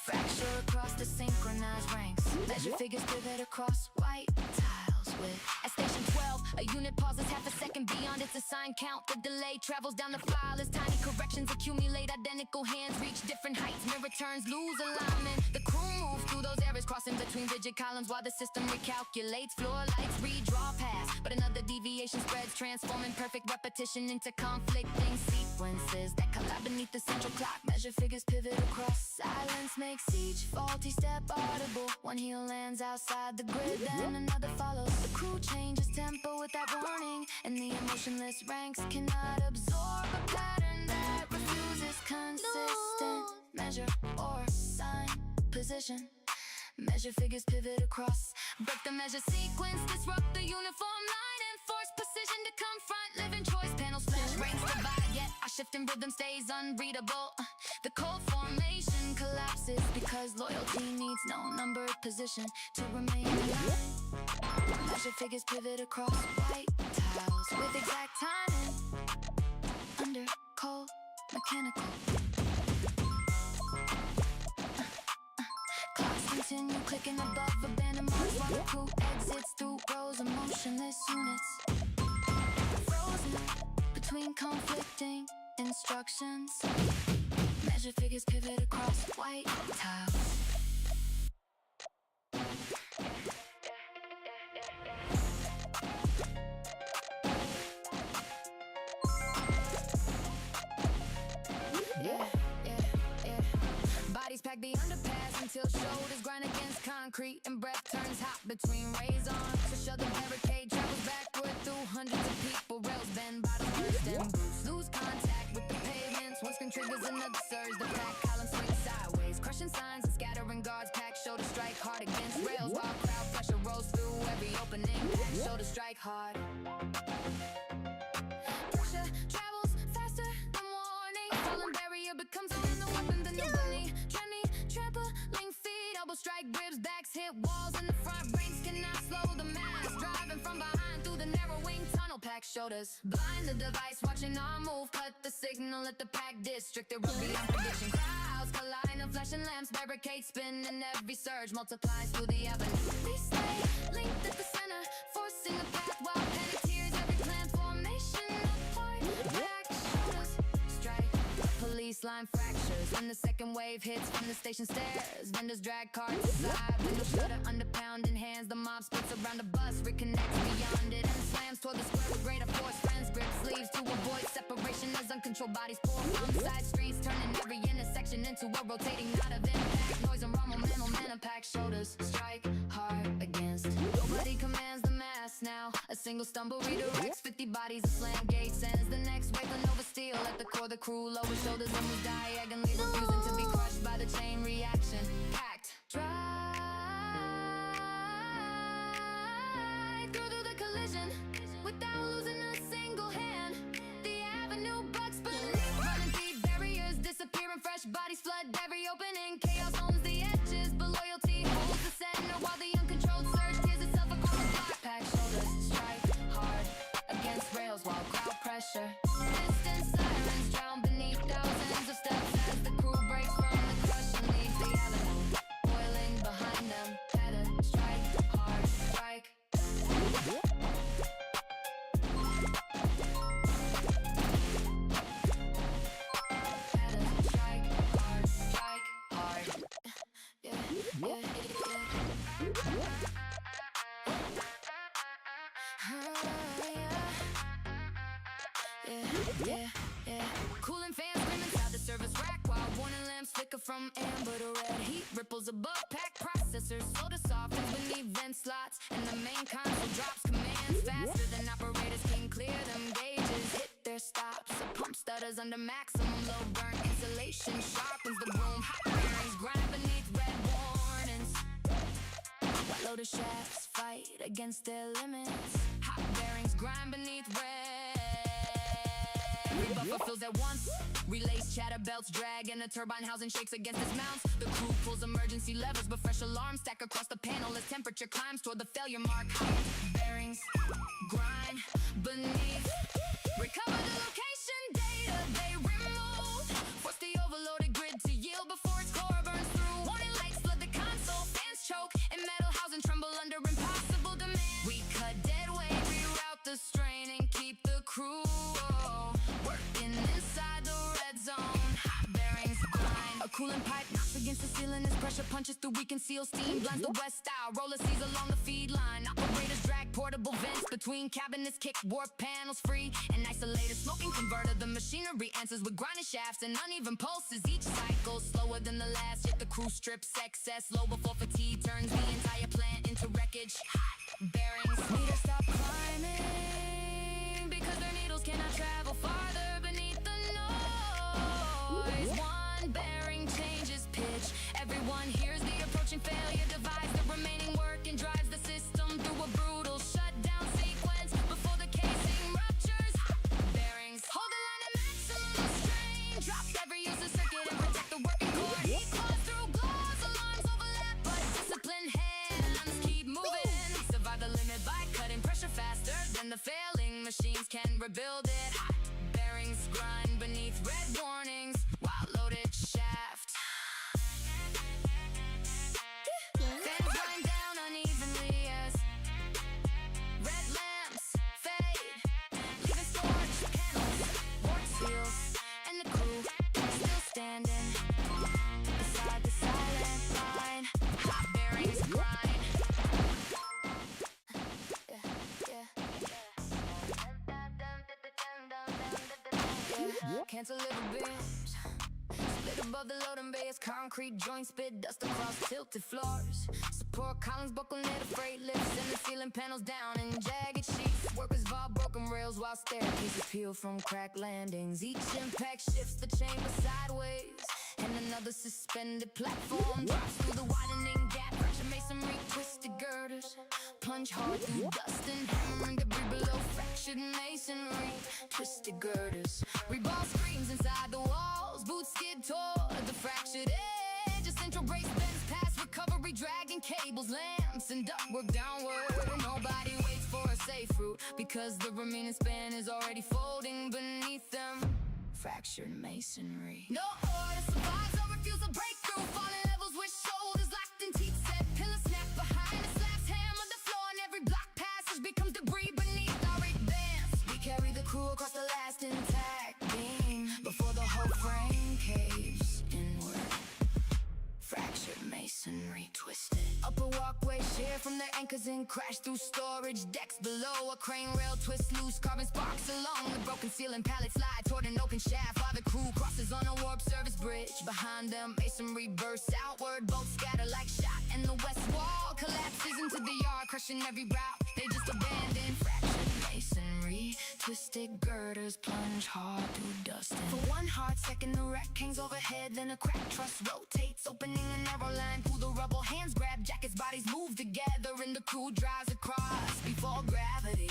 fracture across the synchronized ranks. Measure figures pivot across white tiles with. At station 12, a unit pauses half a second beyond its assigned count. The delay travels down the file as tiny corrections accumulate. Identical hands reach different heights. Mirror turns lose alignment. The crew moves through those areas, crossing between rigid columns while the system recalculates. Floor lights redraw past, but another deviation spreads, transforming perfect repetition into conflicting sequence. sequences that collide beneath the central clock. Measure figures pivot across. Silence makes each faulty step audible. One heel lands outside the grid, then another follows. The crew changes tempo without warning, and the emotionless ranks cannot absorb a pattern that refuses consistent measure or sign position. Measure figures pivot across. Break the measure sequence, disrupt the uniform line, and force precision to confront living choice. Panels flash, ranks divide, yet our shifting rhythm stays unreadable. The code formation collapses because loyalty needs no numbered position to remain alive. Measure figures pivot across white tiles with exact timing under cold mechanical. Clocks continue clicking above abandoned marks while the crew exits through rows of motionless units. Frozen between conflicting instructions. Measure figures pivot across white tiles. Bodies pack the underpass until shoulders grind against concrete, and breath turns hot between rays on. So shove the barricade, travels backward through hundreds of people. Rails bend, bottles burst, and boots lose contact with the pavements. One screen triggers another surge. The pack column swings sideways, crushing signs and scattering guards. Pack shoulder strike hard against rails, while crowd pressure rolls through every opening. Pack shoulder strike hard. Pressure travels faster than warning. Fallen barrier becomes only the weapon. The nobility, trampling feet, elbow strike ribs, backs hit walls, and the front ranks cannot slow the mass. Driving from behind through the narrowing tunnel, pack shoulders blind the device, watching our move, cut the signal at the pack district. They're beyond prediction. Crowds collide and flashing lamps, barricades spin, and every surge multiplies through the avenue. We stay linked at the center, forcing a path while panic tears every plan formation apart. Pack shoulders strike, police line fractures when the second wave hits from the station stairs. Vendors drag carts aside, windows shutter under pounding hands. The mob splits around the bus, reconnects beyond it, and slams toward the square with greater force. Friends grip sleeves to avoid separation as uncontrolled bodies pour from side streets, turning every intersection into a rotating knot of impact. Noise and raw momentum, pack shoulders strike hard against. Nobody commands the mass now. A single stumble redirects 50 bodies. A slam gate sends the next wave of Nova Steel. At the core, the crew lower shoulders and moves diagonally, refusing to be crushed by the chain reaction. Packed, drive through the collision without losing a single hand. The avenue bucks beneath, running deep barriers, disappearing fresh bodies flood every opening. Chaos owns the edges, but loyalty holds the center while the uncontrolled surge tears itself across the block. Pack shoulders strike hard against rails while crowd pressure. Distant sirens drown beneath thousands of steps as the crew breaks from the crush and leaves the avenue boiling behind them. Better strike hard, strike. Better strike hard, strike hard. Yeah, yeah, yeah. Cooling fans scream inside the service rack while warning lamps flicker from amber to red. Heat ripples above pack processors, soda softens beneath vent slots, and the main console drops commands faster than operators can clear them. Gauges hit their stops, a pump stutters under maximum low burn. Insulation sharpens the room, hot bearings grind beneath red warnings. White loader shafts fight against their limits. Hot bearings grind beneath red. Every buffer fills at once. Relays chatter, belts drag, and the turbine housing shakes against its mounts. The crew pulls emergency levers, but fresh alarms stack across the panel as temperature climbs toward the failure mark. Bearings grind beneath. Recover the location data they removed. Force the overloaded grid to yield before its core burns through. Warning lights flood the console, fans choke, and metal housing tremble under impossible demand. We cut dead weight, reroute the strain, and keep the crew working inside the red zone. Hot bearings grind. A cooling pipe knocks against the ceiling as pressure punches through weak and seal. Steam blends the west style, roller seas along the feed line. Operators drag portable vents between cabinets, kick warp panels free. An isolator smoking converter, the machinery answers with grinding shafts and uneven pulses. Each cycle slower than the last, yet the crew strips excess low before fatigue turns the entire plant into wreckage. Bearings need to stop climbing because their needles cannot travel farther beneath the noise. One bearing changes pitch, everyone hears the approaching failure, divides the remaining work and drives the system through a brutal shutdown sequence before the casing ruptures. Bearings hold the line at maximum strain, drops every useless circuit and protect the working core. Heat claws through glass, alarms overlap, but disciplined hands keep moving. Survive the limit by cutting pressure faster than the failing machines can rebuild it. Bearings grind beneath red warnings while loaded shaft. Fans wind down unevenly as red lamps fade, leaving scorched panels, warped seals, and the crew still standing beside the silent line. Hot bearings grind. Cancel liver beams, split above the loading bay as concrete joints spit dust across tilted floors. Support columns buckle near the freight lifts and the ceiling panels down in jagged sheets. Workers vault broken rails while staircases peel from cracked landings. Each impact shifts the chamber sideways, and another suspended platform drops through the widening gap. Fractured masonry, twisted girders plunge hard through dust and hammering debris below. Fractured masonry, twisted girders, rebar screams inside the walls. Boots skid toward the fractured edge. A central brace bends past recovery, dragging cables, lamps, and ductwork downward. Nobody waits for a safe route because the remaining span is already folding beneath them. Fractured masonry. No order survives, no refusal breakthrough. Falling levels with shoulders locked and teeth set. Pillars snap behind the slabs, hammer the floor, and every block passage becomes debris beneath our advance. We carry the crew across the last intact beam before the whole frame caves inward. Fractured masonry twisted. Upper walkway shear from their anchors and crash through storage decks below. A crane rail twists loose, carbon sparks along the broken ceiling. Pallets slide toward an open shaft while the crew crosses on a warp service bridge. Behind them, masonry bursts outward, bolts scatter like shot, and the west wall collapses into the yard, crushing every route they just abandoned. Fractured masonry, twisted girders plunge hard through dust. For one hard second, the rack hangs overhead, then a cracked truss rotates, opening a narrow line through the rubble. Hands grab jackets, bodies move together, and the crew drives across before gravity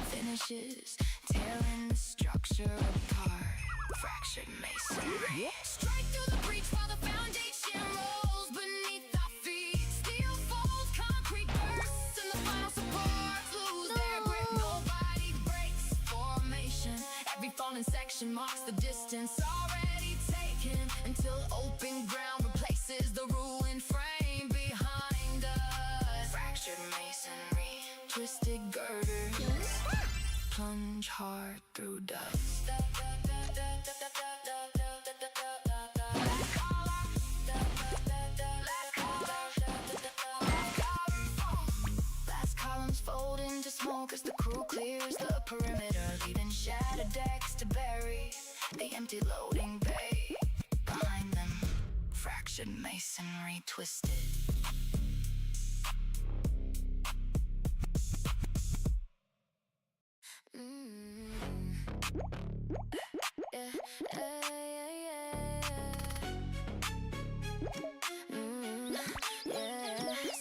finishes tearing the structure apart. Fractured masonry. Strike through the breach while the foundation rolls beneath our feet. Steel falls, concrete bursts, and the final supports lose their grip. Nobody breaks formation. Every fallen section marks the distance already taken until open ground replaces the ruined frame behind us. Fractured masonry, twisted girders plunge hard through dust. Last columns fold into smoke as the crew clears the perimeter, leaving shattered decks to bury the empty loading bay. Behind them, fractured masonry twisted.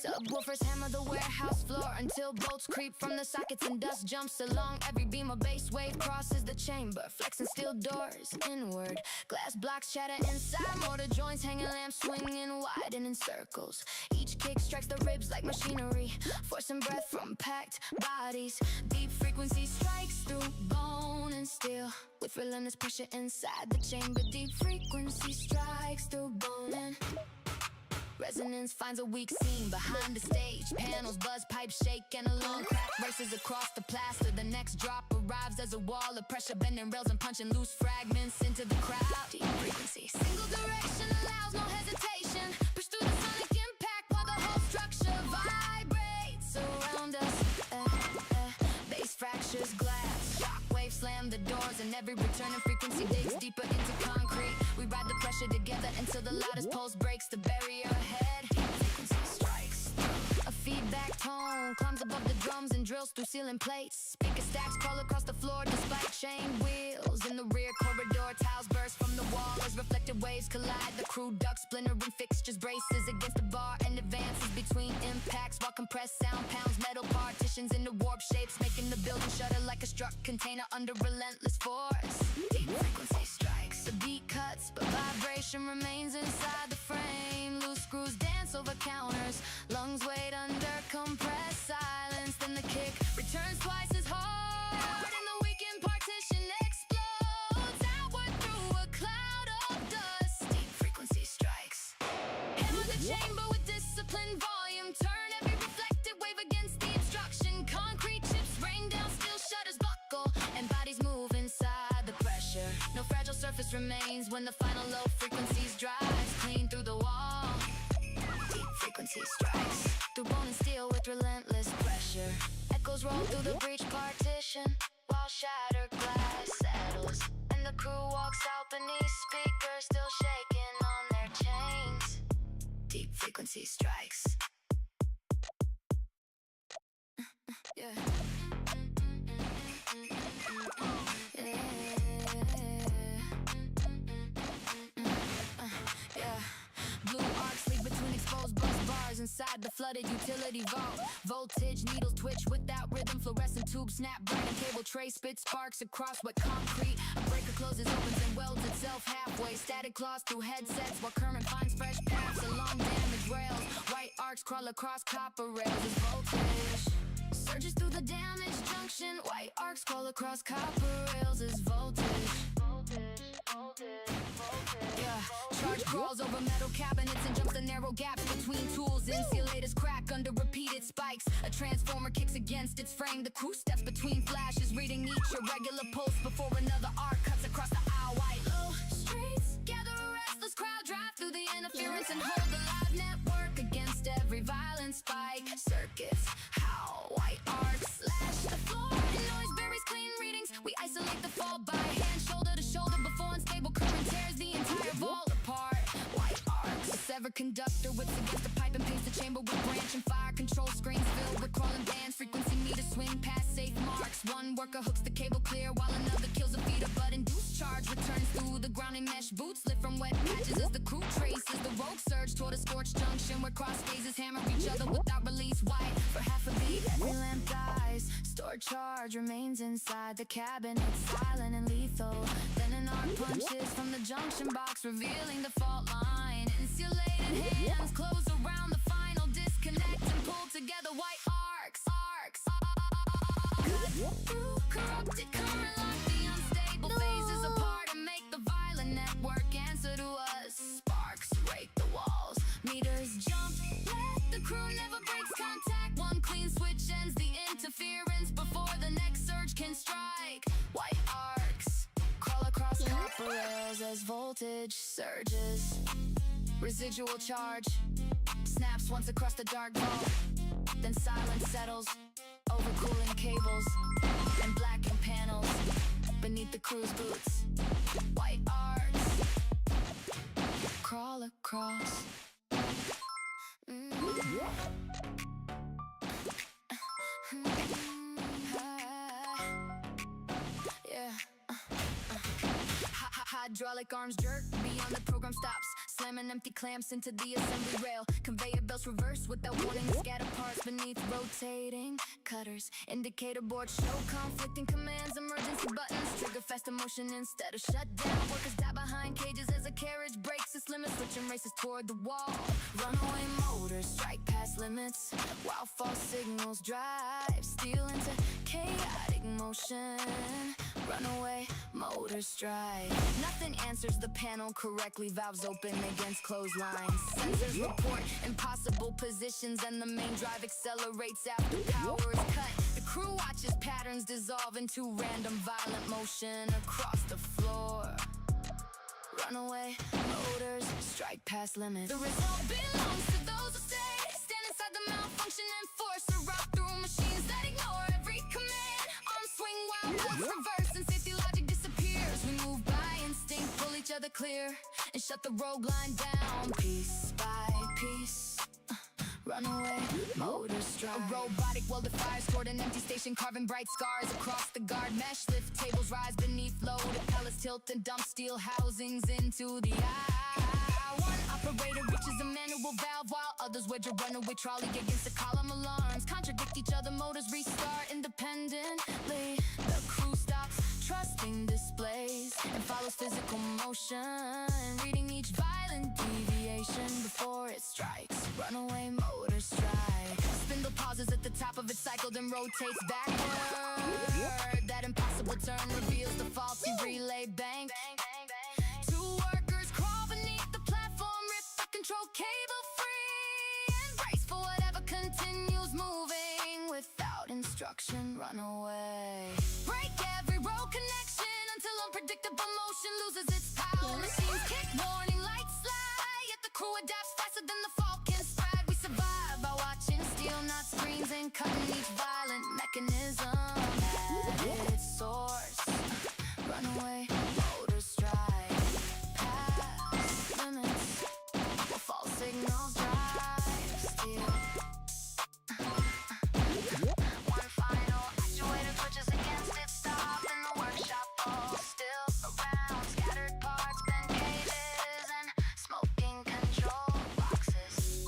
Subwoofers hammer the warehouse floor until bolts creep from the sockets and dust jumps along every beam. A bass wave crosses the chamber, flexing steel doors inward. Glass blocks shatter inside, mortar joints hanging, lamps swinging wide and in circles. Each kick strikes the ribs like machinery, forcing breath from packed bodies. Deep frequency strikes through bone and steel, with relentless pressure inside the chamber. Deep frequency strikes through bone and resonance finds a weak seam behind the stage. Panels buzz, pipes shake, and a long crack races across the plaster. The next drop arrives as a wall of pressure, bending rails and punching loose fragments into the crowd. Deep frequency, single direction allows no hesitation. slam the doors, and every returning frequency digs deeper into concrete. We ride the pressure together until the loudest pulse breaks the barrier ahead. Frequency strikes. A feedback tone climbs above the drums and drills through ceiling plates. Speaker stacks crawl across the floor despite chain wheels. In the rear corridor, tiles burst from the wall as reflected waves collide. The crew ducks, splintering fixtures, braces against the bar and advances between impacts, while compressed sound pounds metal partitions into warp shapes, making the building shudder like a struck container under relentless force. Deep frequency strikes. The beat cuts, but vibration remains inside the frame. Loose screws dance over counters, lungs wait under compressed silence. Then the kick returns twice as hard, and the weakened partition explodes outward through a cloud of dust. Deep frequency strikes. Hammer the chamber with disciplined volume. Turn every reflected wave against the obstruction. Concrete chips rain down, steel shutters buckle, and bodies move inside the pressure. No fragile surface remains when the final low frequencies drives clean through the wall. Deep frequency strikes through bone and steel with relentless pressure. Echoes roll through the breach partition while shattered glass settles, and the crew walks out beneath speakers still shaking on their chains. Deep frequency strikes. Yeah. Yeah. Blue arcs leak between exposed bus bars inside the flooded utility vault. Voltage needles twitch without rhythm. Fluorescent tubes snap, bright and cable tray spit sparks across wet concrete. A breaker closes, opens, and welds itself halfway. Static claws through headsets while current finds fresh paths along damaged rails. White arcs crawl across copper rails as voltage surges through the damaged junction. White arcs crawl across copper rails as voltage. Yeah, charge crawls over metal cabinets and jumps the narrow gaps between tools. Insulators crack under repeated spikes. A transformer kicks against its frame. The crew steps between flashes, reading each irregular pulse before another arc cuts across the aisle. White low streets gather a restless crowd, drive through the interference and hold the live network against every violent spike. Circuits howl, white arcs slash the floor, and noise buries clean readings. We isolate the fault by hand, shoulder to shoulder, before unstable current tears the entire vault apart. White arcs, a severed conductor whips against the pipe and paints the chamber with branch and fire control screens filled with crawling bands. Frequency meter swing past safe marks. One worker hooks the cable clear while another kills a feeder, but induced charge returns through the ground in mesh boots lift from wet patches as the crew traces the rogue surge toward a scorched junction where cross phases hammer each other without release. White for half a beat, every lamp dies. Stored charge remains inside the cabinet, silent and lethal. Then an arc punches from the junction box, revealing the fault line. Insulated hands close around the final disconnect and pull together. White arcs, cut through corrupted current, lock the unstable phases apart and make the violent network answer to us. Sparks break the walls, meters jump, let the crew never breaks contact. One clean switch ends the interference before the next surge can strike. White arcs crawl across copper rails as voltage surges. Residual charge snaps once across the dark vault, then silence settles over cooling cables and blackened panels beneath the crew's boots. White arcs crawl across. Yeah. Hydraulic arms jerk beyond the program stops, slamming empty clamps into the assembly rail. Conveyor belts reverse without warning, scatter parts beneath rotating cutters. Indicator boards show conflicting commands, emergency buttons trigger faster motion instead of shutdown. Workers die behind cages as a carriage breaks its limits, switching races toward the wall. Runaway motors strike past limits while false signals drive steel into chaotic motion. Runaway motors strike. Nothing answers the panel correctly. Valves open against clotheslines. Sensors report impossible positions, and the main drive accelerates after power is cut. The crew watches patterns dissolve into random violent motion across the floor. Runaway motors strike past limits. The result belongs to those who stay. Stand inside the malfunction and force a rock through machines that ignore every command. Arms swing while bullets reverse and safety together clear and shut the rogue line down. Piece by piece, runaway motor strike. A robotic welder fires toward an empty station, carving bright scars across the guard mesh. Lift tables rise beneath load, pallets tilt and dump steel housings into the eye. One operator reaches a manual valve while others wedge a runaway trolley against the column. Alarms contradict each other, motors restart independently. The crew stops trusting displays and follows physical motion, reading each violent deviation before it strikes. Runaway motor strike. Spindle pauses at the top of its cycle, then rotates backward. That impossible turn reveals the faulty relay bank. Two workers crawl beneath the platform, rip the control cable free, and brace for whatever continues moving without instruction. Runaway. Break every road connection until unpredictable motion loses its power. Machines kick, warning lights slide, yet the crew adapts faster than the fall can spread. We survive by watching steel, not screens, and cutting each violent mechanism at its source. Runaway motor strike. Past limits, while false signals drive steel. One final actuator pushes against its stop in the workshop. All still around, scattered parts, bent cages, and smoking control boxes.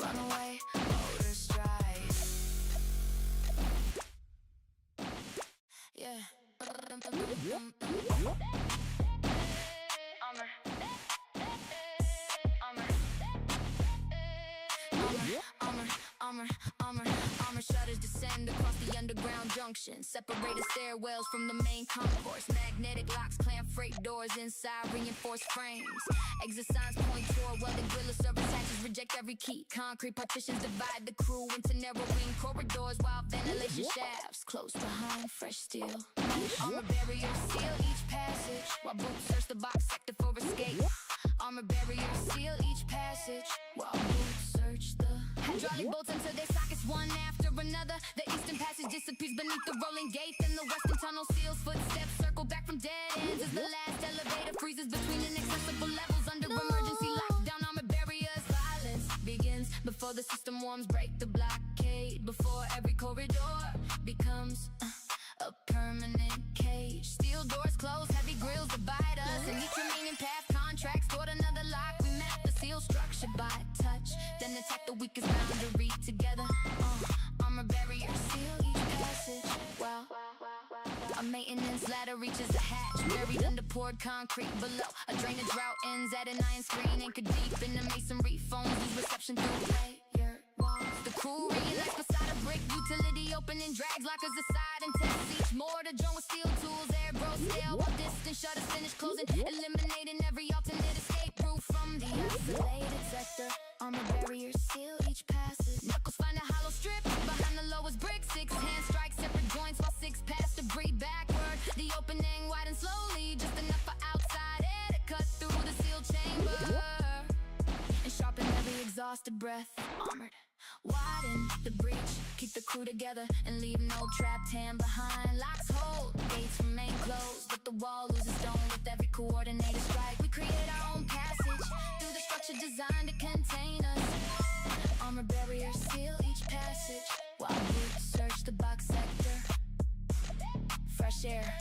Runaway motor strike. Yeah. Armor shutters descend across the underground junction. Separated stairwells from the main concourse. Magnetic locks clamp freight doors inside reinforced frames. Exit signs point toward welding griller service hatches reject every key. Concrete partitions divide the crew into narrowing corridors while ventilation shafts close behind fresh steel. Armor barriers seal each passage while boots search the box sector for escape. Armor barriers seal each passage while boots search the hydraulic bolts into their sockets one after another. The eastern passage disappears beneath the rolling gate. Then the western tunnel seals. Footsteps circle back from dead ends as the last elevator freezes between inaccessible levels under emergency lockdown. Armor barriers. Violence begins before the system warms. Break the blockade before every corridor becomes a permanent cage. Steel doors close, heavy grills divide us, and each remaining path contracts toward another lock. We map the seal structure by touch, then attack the weakest boundary together. Armor barriers seal each passage. Wow. A maintenance ladder reaches the hatch, buried under poured concrete below. A drainage route ends at an iron screen, anchored deep in the masonry. Phones lose reception through layer walls. The crew reunites beside a brick utility, opening drags lockers aside and tests each mortar joint with steel tools. Air grows stale while distant shutters finish closing, eliminating every alternate escape route from the isolated sector. Armor barriers seal each passage. Knuckles find a hollow strip behind the lowest brick. 6 hands strike separate joints while 6 pass debris backward. The opening widens slowly, just enough for outside air to cut through the sealed chamber and sharpen every exhausted breath. Armored, widen the breach, keep the crew together and leave no trapped hand behind. Locks hold, gates remain closed, but the wall loses stone with every coordinated strike. We create our own passage through the structure designed to contain us. Armor barriers seal each passage while boots search the box sector. Fresh air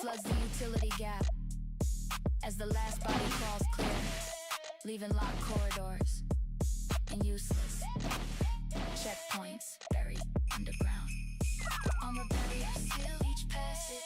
floods the utility gap as the last body crawls clear, leaving locked corridors and useless checkpoints buried underground. Armor barriers seal each passage.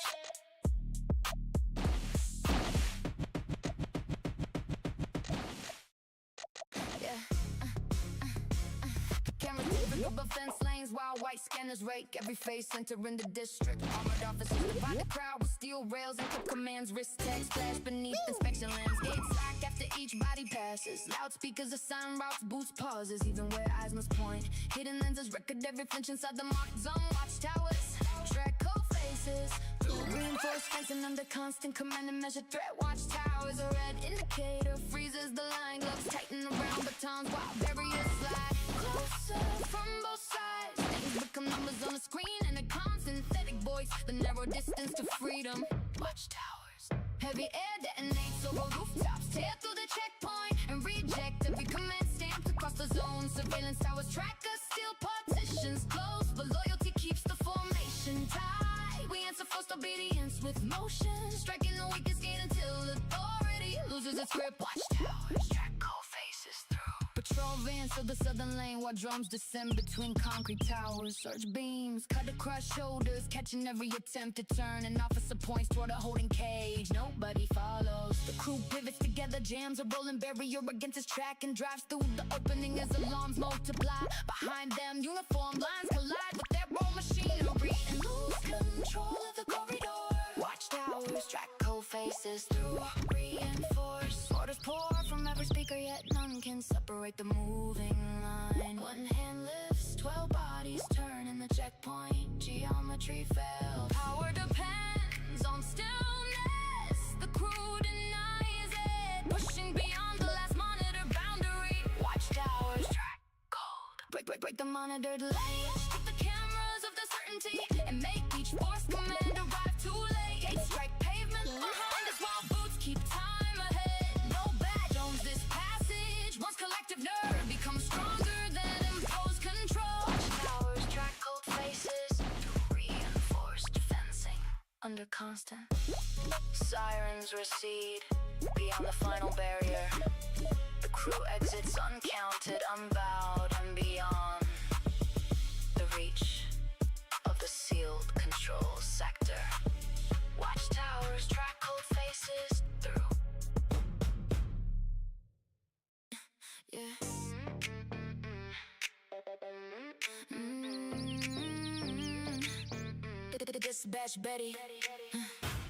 Cameras moving above fence lanes while white scanners rake every face entering the district. Armored officers divide the crowd with steel rails and clip commands. Wrist tags flash beneath inspection lamps. Gates lock after each body passes. Loudspeakers assign routes, boost pauses even where eyes must point. Hidden lenses record every flinch inside the marked zone. Watchtowers track cold faces through reinforced fencing under constant command and measure threat. Watchtowers, a red indicator freezes the line. Gloves tighten around batons while barriers slide closer from both sides. Things become numbers on the screen and a calm synthetic voice. The narrow distance to freedom. Watchtowers, heavy air detonates over rooftops. Tear through the checkpoint and reject every command stamped across the zone. Surveillance towers track us, steel partitions close, but loyalty keeps the formation tight. We answer first obedience with motion, striking the weakest gate until authority loses its grip. Watchtowers track cold faces through. Patrol vans fill the southern lane while drums descend between concrete towers. Search beams cut across shoulders, catching every attempt to turn. An officer points toward a holding cage. Nobody follows. The crew pivots together, jams a rolling barrier against its track and drives through the opening as alarms multiply. Behind them, uniform lines collide with their roll machinery and lose control of the corridor. Watchtowers track cold faces through. Reinforce orders pour from every speaker, yet none can separate the moving line. One hand lifts, 12 bodies turn in the checkpoint. Geometry fails. Power depends on stillness. The crew denies it, pushing beyond the last monitor boundary. Watchtowers track cold. Break the monitor delay. Strip the cameras of the certainty and make each force command arrive too late. Gates strike pavement behind us while boots keep time ahead. No badge owns this passage. Once collective nerve becomes stronger than imposed control. Watchtowers track cold faces through reinforced fencing under constant. Sirens recede beyond the final barrier. The crew exits uncounted, unbowed, and beyond the reach of the sealed control sector. Watchtowers track cold faces through. Yeah. Dispatch Betty.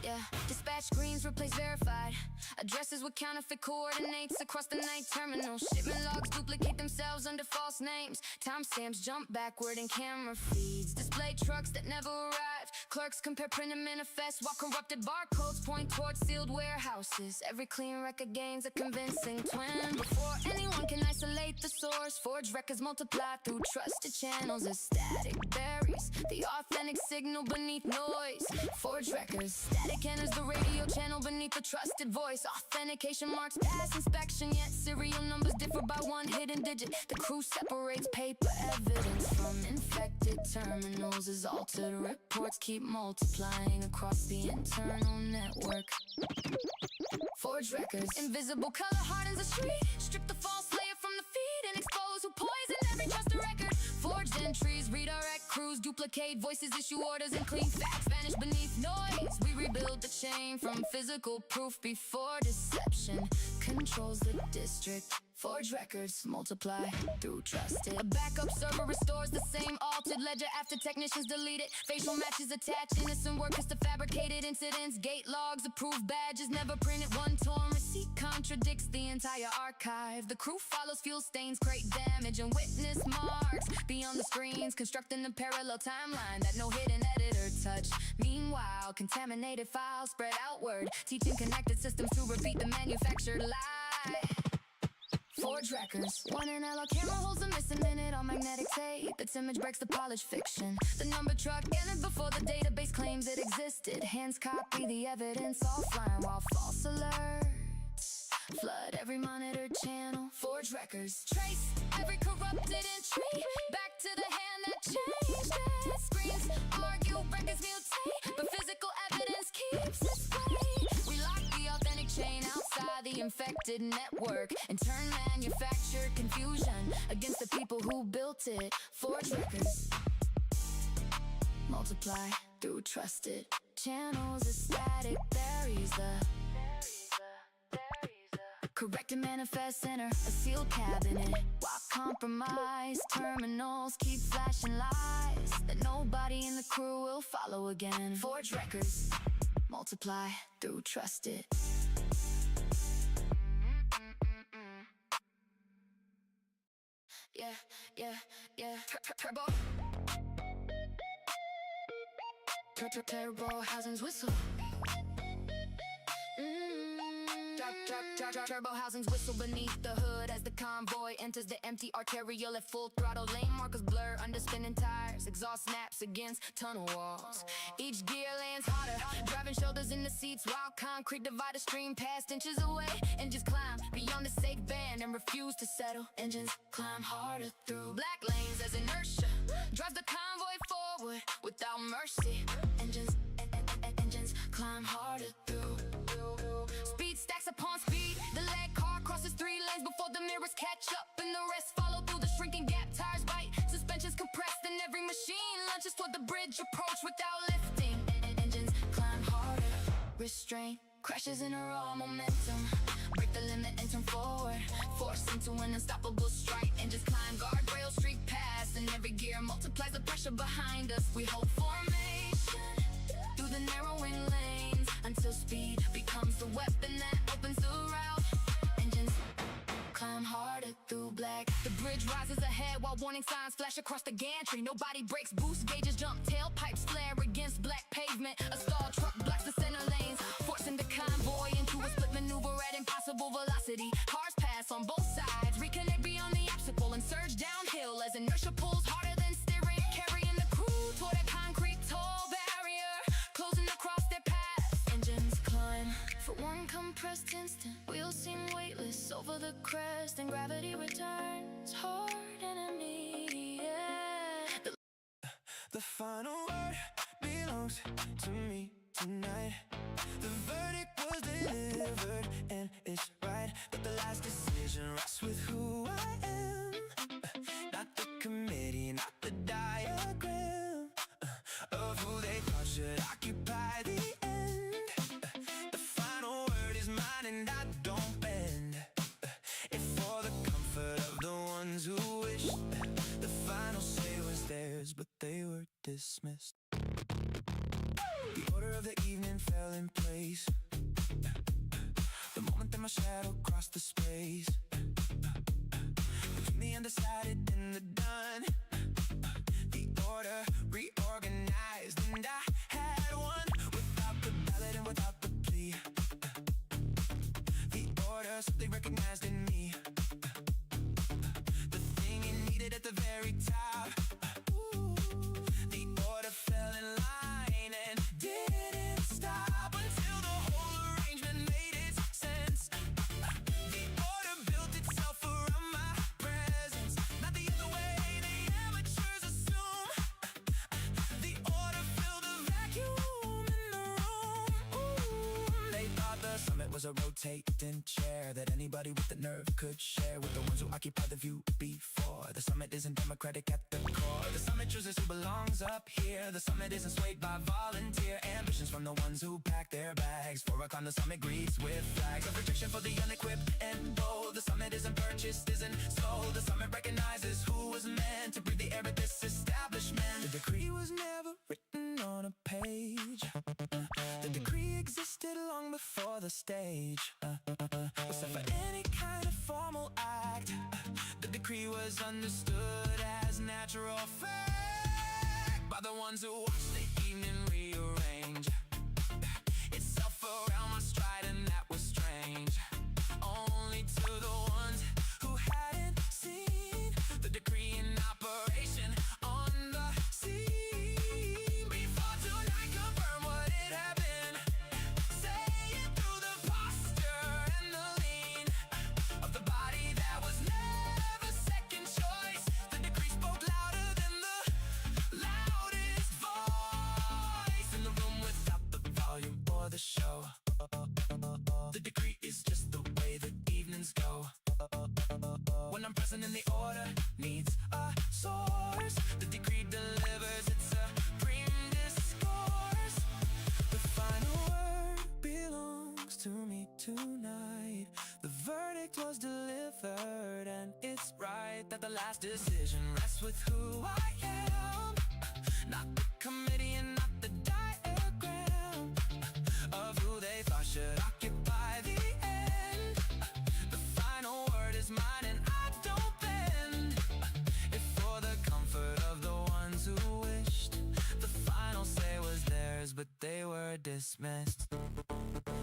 Yeah, dispatch screens replace verified addresses with counterfeit coordinates across the night terminal. Shipment logs duplicate themselves under false names. Timestamps jump backward in camera feeds. Display trucks that never arrived. Clerks compare printed manifests while corrupted barcodes point towards sealed warehouses. Every clean record gains a convincing twin. Before anyone can isolate the source, forged records multiply through trusted channels as static buries the authentic signal beneath noise. Forged records, static enters the radio channel beneath the trusted voice. Authentication marks pass inspection, yet serial numbers differ by one hidden digit. The crew separates paper evidence from infected terminals as altered reports keep multiplying across the internal network. Forged records, invisible color hardens the street. Strip the false layer from the feed and expose who poisoned every trusted record. Forged entries, redirect crews, duplicate voices, issue orders, and clean facts vanish beneath noise. We rebuild the chain from physical proof before deception controls the district. Forged records multiply through trusted. A backup server restores the same altered ledger after technicians delete it. Facial matches attach innocent workers to fabricated incidents. Gate logs, approved badges never printed. One torn receipt contradicts the entire archive. The crew follows fuel stains, crate damage, and witness marks beyond the screens, constructing a parallel timeline that no hidden editor touched. Meanwhile, contaminated files spread outward, teaching connected systems to repeat the manufactured lie. Forged records. One analog camera holds a missing minute on magnetic tape. Its image breaks the polished fiction. The number truck entered before the database claims it existed. Hands copy the evidence offline while false alerts flood every monitored channel. Forged records trace every corrupted entry back to the hand that changed it. Screens argue, records mutate, but physical evidence keeps its way. We lock the authentic chain outside the infected network and turn manufactured confusion against the people who built it. Forged records multiply through trusted channels. A static buries the corrected manifest enter a sealed cabinet while compromised terminals keep flashing lies that nobody in the crew will follow again. Forged records multiply through trusted. Yeah. Turbo. Turbo housings whistle. Turbo housings whistle beneath the hood as the convoy enters the empty arterial at full throttle. Lane markers blur under spinning tires. Exhaust snaps against tunnel walls. Each gear lands hotter, driving shoulders in the seats while concrete dividers stream past inches away. Engines climb beyond the safe band and refuse to settle. Engines climb harder through black lanes as inertia drives the convoy forward without mercy. Engines climb harder through. Speed stacks upon speed. The leg car crosses 3 lanes before the mirrors catch up, and the rest follow through the shrinking gap. Tires bite, suspensions compressed, and every machine lunges toward the bridge approach without lifting. Engines climb harder. Restraint crashes in a raw momentum. Break the limit and turn forward, forced into an unstoppable strike. Engines climb guardrails, streak past, and every gear multiplies the pressure behind us. We hold formation through the narrowing lanes until speed becomes the weapon that opens the route. Engines climb harder through black. The bridge rises ahead while warning signs flash across the gantry. Nobody brakes, boost gauges jump, tailpipes flare against black pavement. A stalled truck blocks the center lanes, forcing the convoy into a split maneuver at impossible velocity. Cars pass on both sides, reconnect beyond the obstacle, and surge downhill as inertia pulls harder than steering, carrying the crew toward a concrete toll barrier, closing across their path. Engines climb for one compressed instant. Wheels seem weightless over the crest, and gravity returns hard and immediate. The final word belongs to me tonight. The verdict was delivered, and it's right that the last decision rests with who I am. Not the committee, not the diagram of who they thought should occupy the end. The final word is mine, and I don't bend. If for the comfort of the ones who wish, the final say was theirs, but they were dismissed. The order of the evening fell in place the moment that my shadow crossed the space between the undecided and the done. The order reorganized, and I had one without the ballot and without the plea. The order simply recognized in me the thing it needed at the very top. The order fell in line and didn't stop until the whole arrangement made its sense. The order built itself around my presence, not the other way the amateurs assume. The order filled the vacuum in the room. They thought the summit was a rotating chair that anybody with the nerve could share with the ones who occupy the view before. The summit isn't democratic at the core. The summit chooses who belongs up here. The summit isn't swayed by volunteer ambitions from the ones who pack their bags. 4 o'clock, the summit greets with flags of rejection for the unequipped and bold. The summit isn't purchased, isn't sold. The summit recognizes who was meant to breathe the air of this establishment. The decree was never written on a page. The decree existed long before the stage was set for any kind of formal act. The decree was understood as natural fact by the ones who watched the evening rearrange itself around my stride, and that was strange. Only to the ones who hadn't seen the decree in operation on the scene before tonight confirmed what it had been. Say it through the posture and the lean of the body that was never second choice. The decree spoke louder than the loudest voice in the room without the volume or the show. The decree is just the way the evenings go. When I'm present in the order needs a source, the decree delivers its supreme discourse. The final word belongs to me tonight. The verdict was delivered, and it's right that the last decision rests with who I am. Not the committee and not the diagram of who they thought should occupy the end. The final word is mine, and I don't bend. If for the comfort of the ones who wished, the final say was theirs, but they were dismissed.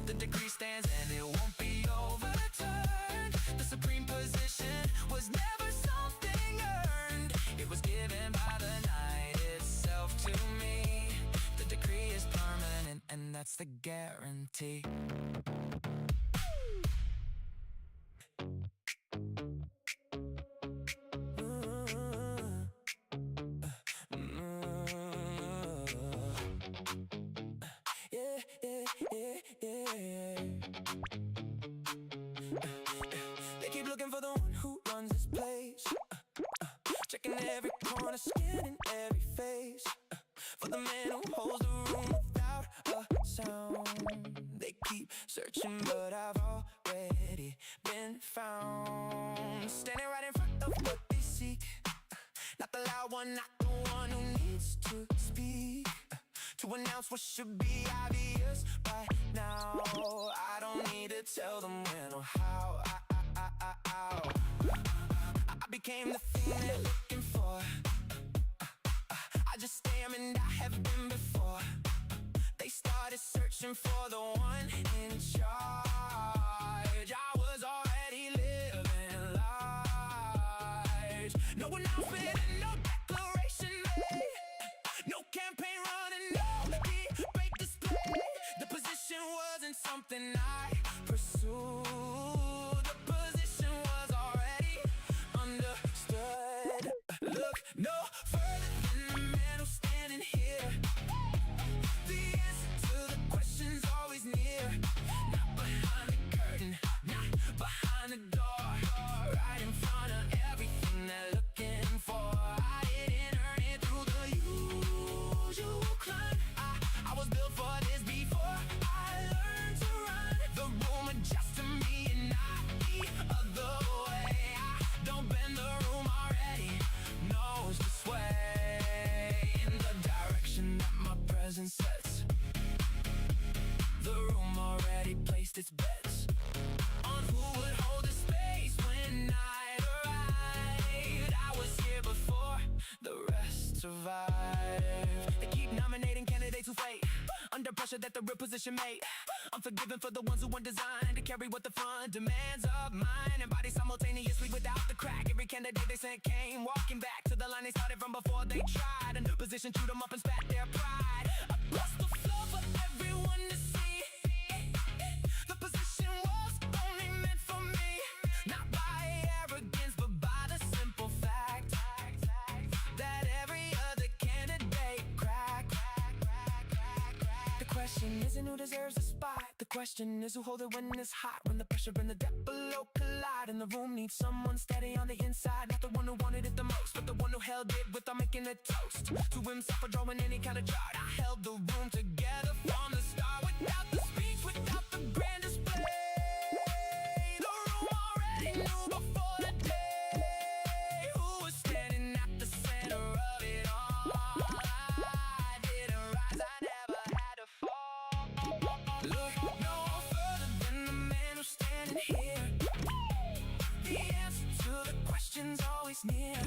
The decree stands and it won't be over that's the guarantee. They keep looking for the one who runs this place, checking every corner, scanning every face, for the man who holds the room without a sound. They keep searching, but I've already been found, standing right in front of what they seek. Not the loud one, not the one who needs to speak, to announce what should be obvious right now. I don't need to tell them when or how. I became the thing they're looking for. I just am and I have been before. They started searching for the one in charge. I was already living large. No announcement and no declaration made, no campaign running, no debate display. The position wasn't something I pursued. The position was already understood. Look no further than the man who's standing here. The answer to the question's always near. Not behind the curtain, not behind the door, right in front of everything they're looking for. I didn't earn it through the usual climb. I was built for this before I learned to run. The room adjusts to me and not the other way. I don't bend the room already, knows the sway in the direction that my presence sets. The room already placed its bets on who would hold the space when I arrived. I was here before the rest survived. They keep nominating candidates who fade under pressure that the real position made. I'm forgiven for the ones who weren't designed to carry what the front demands of mine and body simultaneously without the crack. Every candidate they sent came walking back to the line they started from before they tried. A new position chewed them up and spat their pride across the floor for everyone to see. The position was only meant for me, not by arrogance but by the simple fact that every other candidate cracked. The question isn't who deserves the spot. The question is who hold it when it's hot, when the pressure and the depth below collide. And the room needs someone steady on the inside, not the one who wanted it the most, but the one who held it without making a toast to himself or drawing any kind of chart. I held the room together from the start, without the speech, without the grand display. The room already knew before the day who was standing at the center of it all. I didn't rise, I never had to fall. Look no further than the man who's standing here. The answer to the question's always near.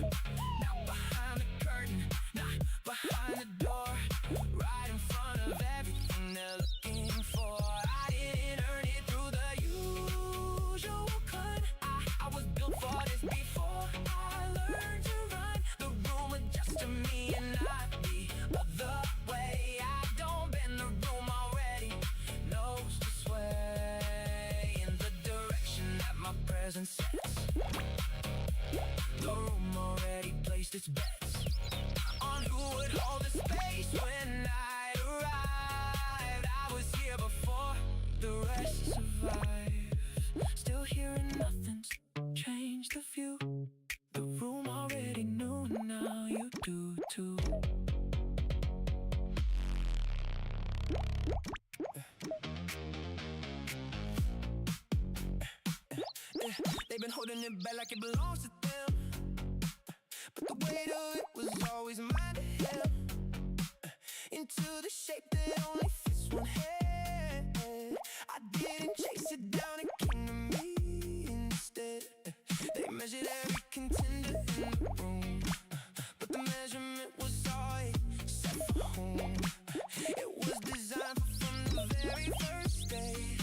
Not behind the curtain, not behind the door, right in front of everything they're looking for. I didn't earn it through the usual climb. I was built for this before I learned to run. The room adjusts to me and not the other way. I don't bend the room already, knows the sway in the direction that my presence sets. The room already placed its bets on who would hold the space when I arrived. I was here before the rest survived. Still hearing nothing's changed the view. The room already knew, now you do too. They've been holding it back like it belongs to them, but the weight of it was always mine to held into the shape that only fits one head. I didn't chase it down, it came to me instead. They measured every contender in the room, but the measurement was always set for home. It was designed from the very first day.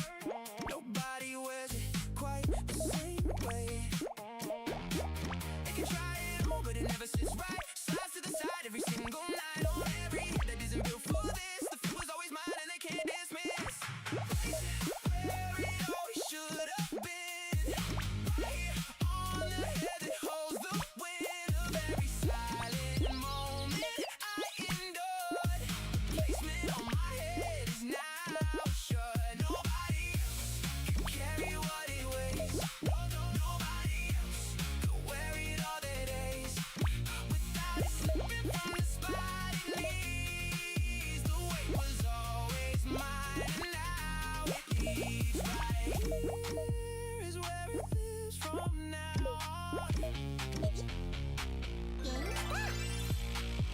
Nobody wears it quite the same way. They can try it on, but it never sits right. Slides to the side every single night. On every head that isn't built for this, the fear was always mine and they can't dismiss.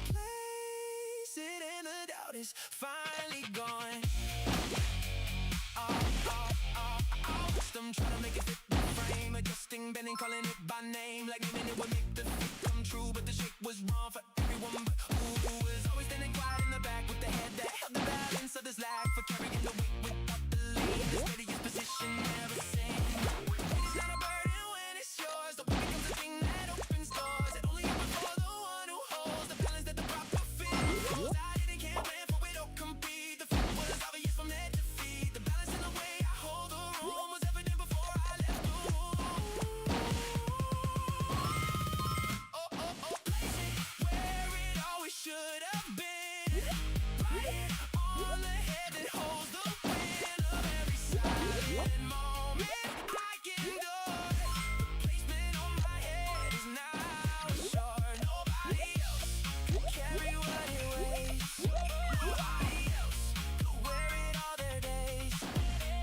Place it and the doubt is finally gone. I'm trying to make it fit the frame, adjusting, bending, calling it by name, like naming it would make the fit come true, but the shape was wrong for everyone. But who was always standing quiet in the back with the head that held the balance of this lag for carrying the weight without the lead, the steadiest position never seen. It's not a burden when it's yours. The way becomes the thing that opens doors. It only happens for the one who holds the balance that the proper fit holds. I didn't care plan for it or compete. The fit was obvious from head to feet. The balance in the way I hold the room was evident before I left the room. Place it where it always should have been. Right on the head that holds the wind of every silent moment I endure. Placement on my head is now assured. Nobody else could carry what it weighs. Nobody else could wear it all their days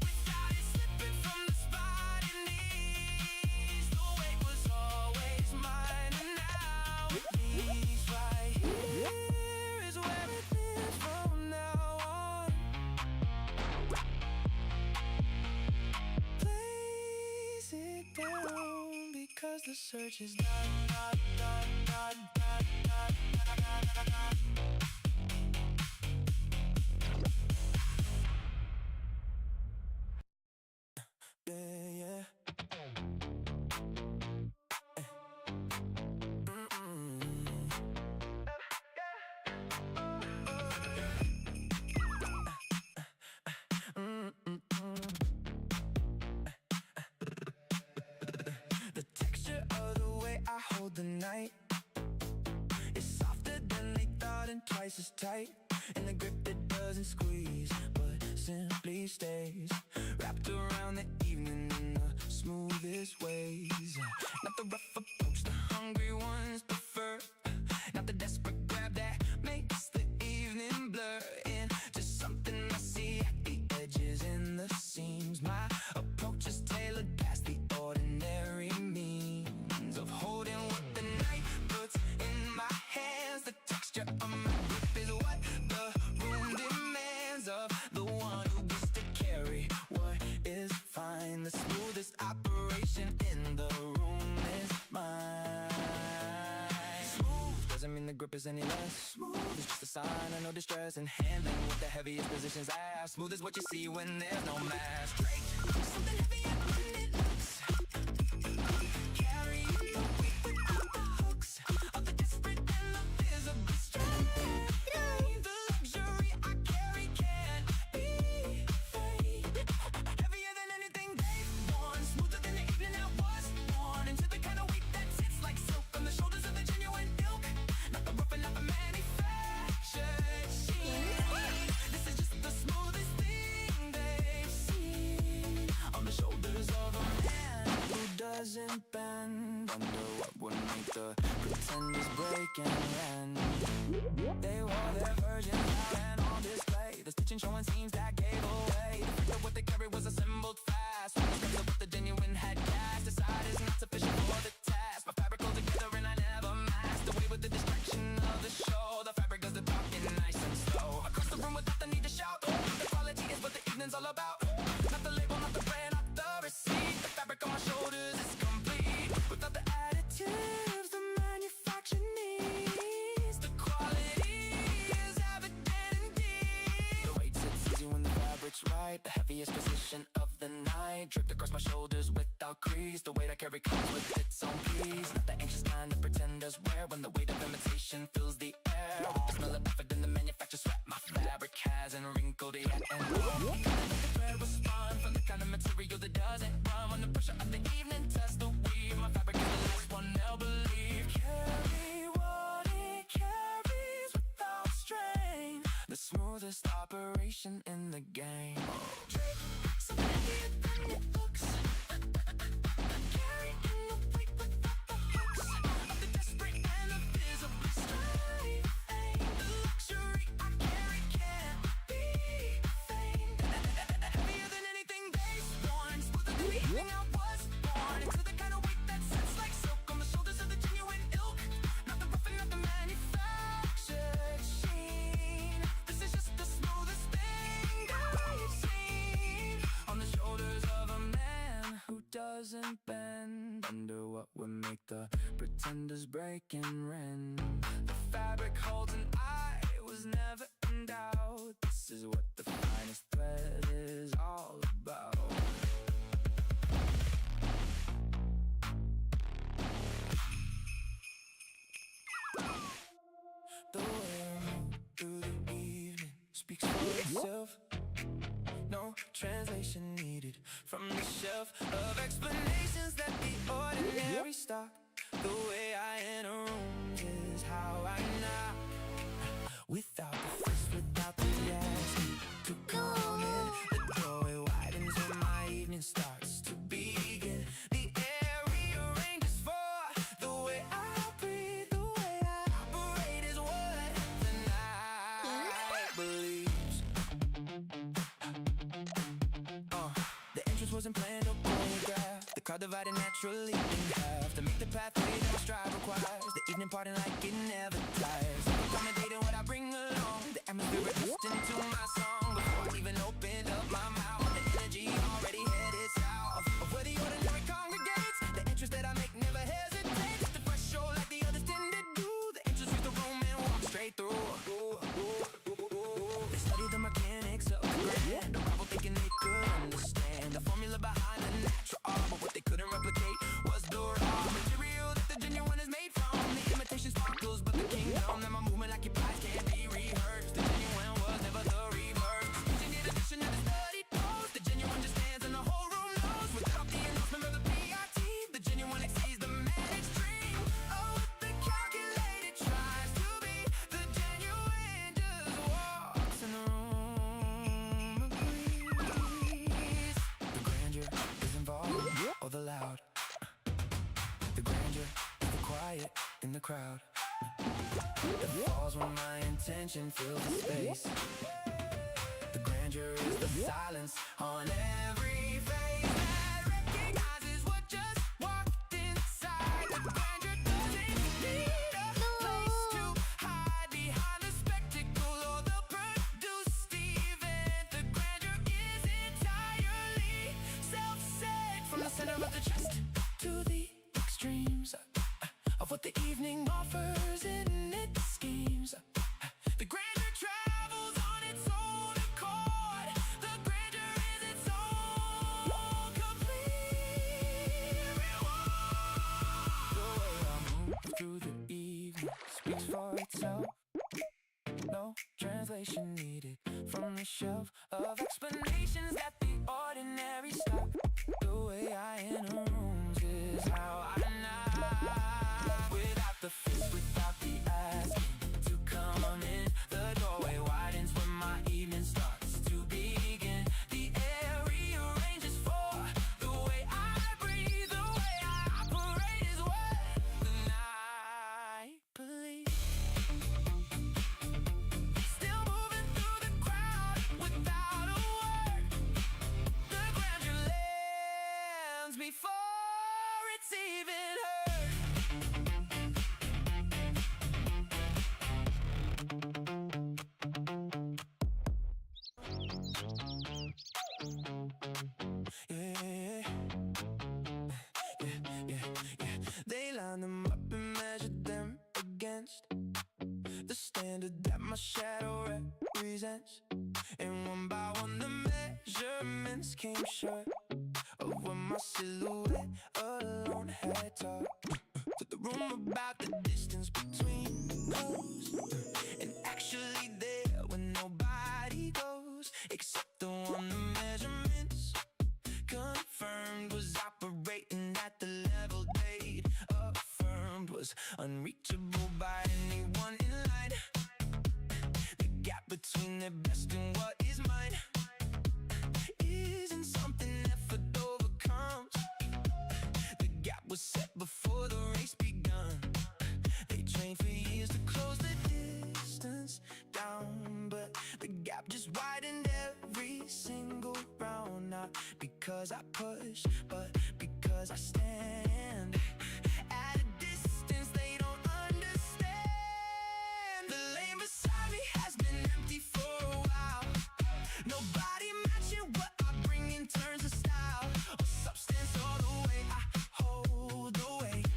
without it slipping from the spot it needs. The weight was always mine, and now it leaves. Right here is where it lives from now on. Place it down because the search is done, done, done, done, done, done, done, done, done. Yeah, yeah. The texture of the way I hold the night is softer than they thought and twice as tight. And the grip that doesn't squeeze but simply stays wrapped around the evening in the smoothest ways. Not the rough approach the hungry ones prefer, not the desperate grab that makes the evening blur into something messy at the edges and the seams. My approach is tailored past the ordinary means of holding what the night puts in my hands. The texture of my grip is what the room demands of the one who gets to carry what is fine. The smoothest operation in the room is mine. Smooth doesn't mean the grip is any less. Smooth is just a sign of no distress and handling with the heaviest positions I have. Smooth is what you see when there's no mask. Draped, something heavier than it looks. Carrying the weight without the hooks of the desperate and the visibly strained. The luxury I carry can't be fake. Heavier than anything they've worn, smoother than the evening I was born into the kind of weight that sits like silk on the shoulders of the genuine ilk. Not the rough and not the manufactured sheen. This is just the smoothest thing they've seen on the shoulders of a man who doesn't bend under what would make the pretenders break and rend. They wore their virgins out and on display, the stitching showing seams that gave away. The fact that what they carried was assembled fast, when the steps of what the genuine had cast aside is not sufficient for the task. My fabric hold together and I never masked away with the distraction of the show. The fabric does the talking nice and slow across the room without the need to shout. The quality is what the evening's all about, not the label, not the brand, not the receipt. The fabric on my shoulders is complete without the additives the manufacturer needs. The quality is evident indeed. The weight sits easy when the fabric's right. The heaviest position of the night draped across my shoulders without crease. The weight I carry comes with its own peace, not the anxious kind the pretenders wear when the weight of imitation fills the air. With the smell of effort in the manufacturer's sweat, my fabric hasn't wrinkled yet. And the thread was spun from the kind of material that doesn't run when the pressure of the evening tests the weave. My fabric is the last one they'll believe. Carry what it carries without strain, the smoothest operation in the game. Drape, something heavier than it looks. Carrying the weight without the hooks of the desperate and the visibly strained. The luxury I carry can't be feigned. Heavier than anything they've worn, smoother than the evening I was born into the kind of weight that sits like silk on the shoulders of the genuine make the pretenders break and rend. The fabric holds and I was never in doubt. This is what the finest thread is all about. The way I move through the evening speaks for itself. No translation needed from the shelf of explanations that the ordinary stock. The way I enter rooms is how I knock. Without the fuss, without the ask to come in. The doorway widens when my evening starts to begin. The air rearranges for the way I breathe, the way I operate is what the night believes. The entrance wasn't planned or choreographed. The crowd divided naturally in half to make the pathway that my stride requires. The evening party like it never dies. Accommodating what I bring along. The atmosphere reduced into my song. Before I even opened up my mouth, the energy already headed south. Of where the ordinary congregates, the entrance that I make never hesitates. The fresh show like the others tend to do. The entrance reads the room and walk straight through. They study the mechanics of the grand. The rival thinking they could understand the formula behind the natural art, but what they couldn't replicate was the raw material that the genuine is made from. The imitation sparkles, but the kingdom that my movement occupies can't be rehearsed. The genuine was never the reverse. Engineered addition of the studied pose. The genuine just stands and the whole room knows. Without the announcement of the PRT, the genuine exceeds the managed dream. Oh, what the calculated tries to be. The genuine just walks in the room and breathes. The grandeur is involved, or the loud. The grandeur is the quiet in the crowd. It falls when my intention fills the space. The grandeur is the silence on every face that recognizes what just walked inside. The grandeur doesn't need a place to hide behind the spectacle or the produced event. The grandeur is entirely self-set, from the center of the chest to the extremes of what the evening offers in its schemes. The grandeur travels on its own accord. The grandeur is its own complete reward. The way I move through the evening speaks for itself. No translation needed from the shelf of explanations that the ordinary stock. The way I enter rooms is how I knock. Without the fuss, without the asking to come in. The doorway widens when my evening starts to begin. The air rearranges for the way I breathe, the way I operate is what the night believes. Still moving through the crowd without a word. The grandeur lands before it's even heard. They line them up and measure them against the standard that my shadow represents. And one by one the measurements came short of what my silhouette alone had taught. To the room about the distance between clothes, and actually there when nobody goes except the one the measurements confirmed was operating at the level they'd affirmed was unreachable by anyone in line. The gap between their best and what is mine isn't something effort overcomes. The gap was set before the race begun. They trained for years to close the distance down, but the gap just widened every single round. Not because I push, but because I stand at a distance they don't understand. The lane beside me has been empty for a while. Nobody matching what I bring in terms of style or substance, or the way I hold the weight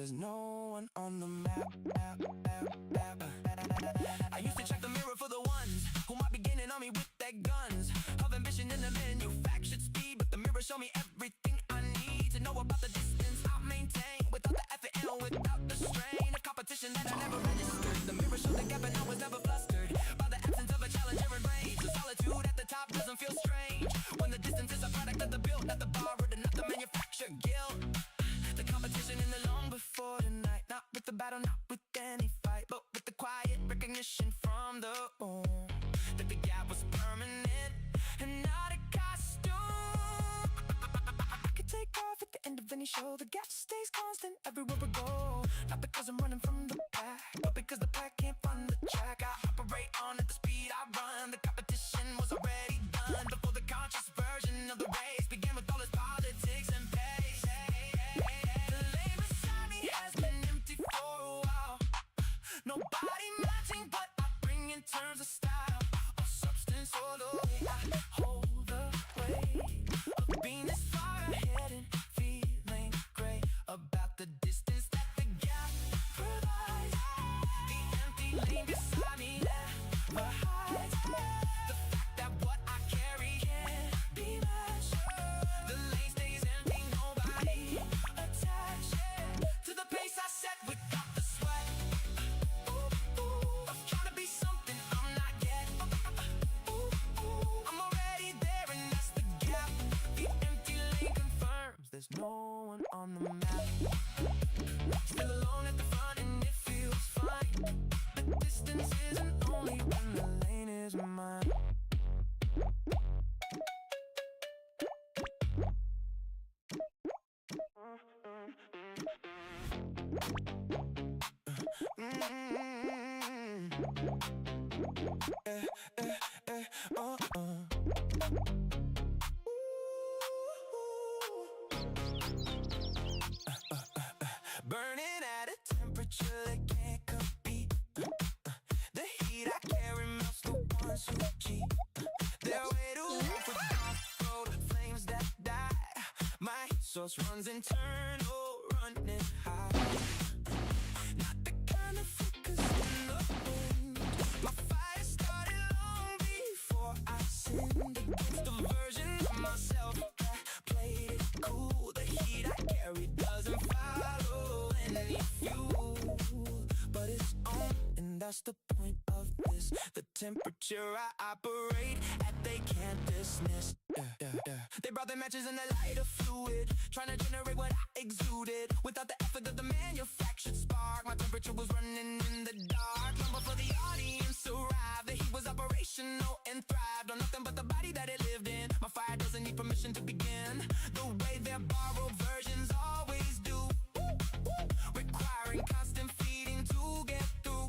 There's no one on the map. I used to check the mirror for the ones who might be gaining on me with their guns of ambition in the manufactured speed, but the mirror showed me everything I need to know about the distance I maintain without the effort and without the strain of competition that I never registered. The mirror showed the gap and I was never flustered by the absence of a challenger in range. The solitude at the top doesn't feel strange when the distance is a product of the build, not the borrowed and not the manufactured guilt. The competition in the long before the night, not with the battle, not with any fight, but with the quiet recognition from the home that the gap was permanent and not a costume. I could take off at the end of any show. The gap stays constant everywhere we go. Not because I'm running from the pack, but because the pack can't find the track I operate on at the speed I run. The competition was already done before the conscious version of the race began with all its politics and pace. The lane beside me has been empty for a while. Nobody matching, but I bring in terms of style or substance or the way I hold the weight of being this far ahead and feeling great about the distance that the gap provides. The empty lane beside me never hides the fact that what I carry can't be matched. The lane stays empty, nobody attached to the pace I set without the sweat. I'm trying to be something I'm not yet. I'm already there and that's the gap. The empty lane confirms there's no one on the map. Still alone at the front and it feels fine. The distance isn't only when the lane is mine. Burning at a temperature that can't compete. The heat I carry melts the ones who cheat. Their way to walk with dark road flames that die. My source runs internal, running high. Not the kind of focus in the wind. My fire started long before I sinned against the version of myself that played it cool. The heat I carry doesn't follow any fuel, but it's on, and that's the point of this. The temperature I operate at, they can't dismiss. They brought the matches and the lighter fluid, trying to generate what I exuded without the effort of the manufactured spark. My temperature was running in the dark long before the audience arrived. The heat was operational and thrived on nothing but the body that it lived in. My fire doesn't need permission to begin the way their borrowed versions always do, requiring constant feeding to get through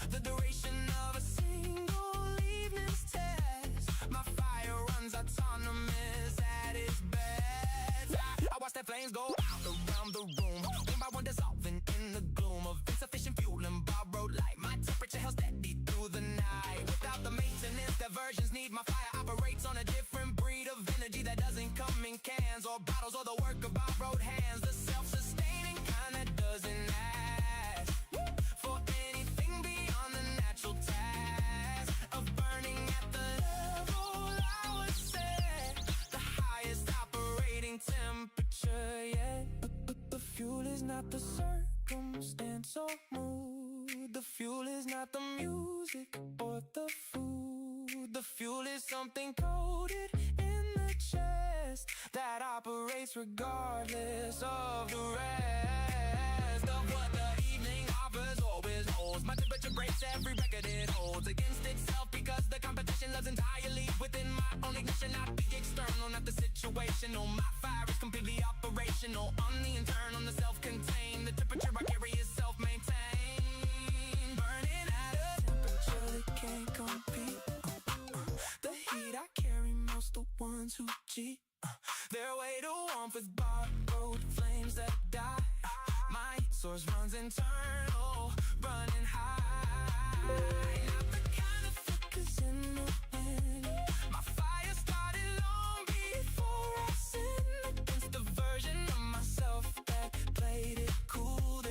the duration of a single evening's test. My fire runs autonomous at its best. I watch the flames go out around the room, one by one dissolving in the gloom of insufficient fuel and borrowed light. My temperature held steady through the night without the maintenance that versions need. My fire operates on a different breed of energy that doesn't come in cans or bottles or the work of borrowed hands. The self-sustaining kind that doesn't ask for anything beyond the natural task of burning at the level I would set, the highest operating temperature yet. But the fuel is not the circumstance or mood. The fuel is not the music or the food. The fuel is something coded in the chest that operates regardless of the rest of what the evening offers always holds. My temperature breaks every record it holds against itself because the competition lives entirely within my own ignition, not the external, not the situational. My fire is completely operational on the internal, the self-contained. The temperature I carry is self-maintained, burning at a temperature that can't compete. The heat I carry melts the ones who cheat. Their way to warmth with borrowed flames that die. My heat source runs internal, running high. Not the kind of focus in the wind. My fire started long before I sinned against the version of myself that played it cool.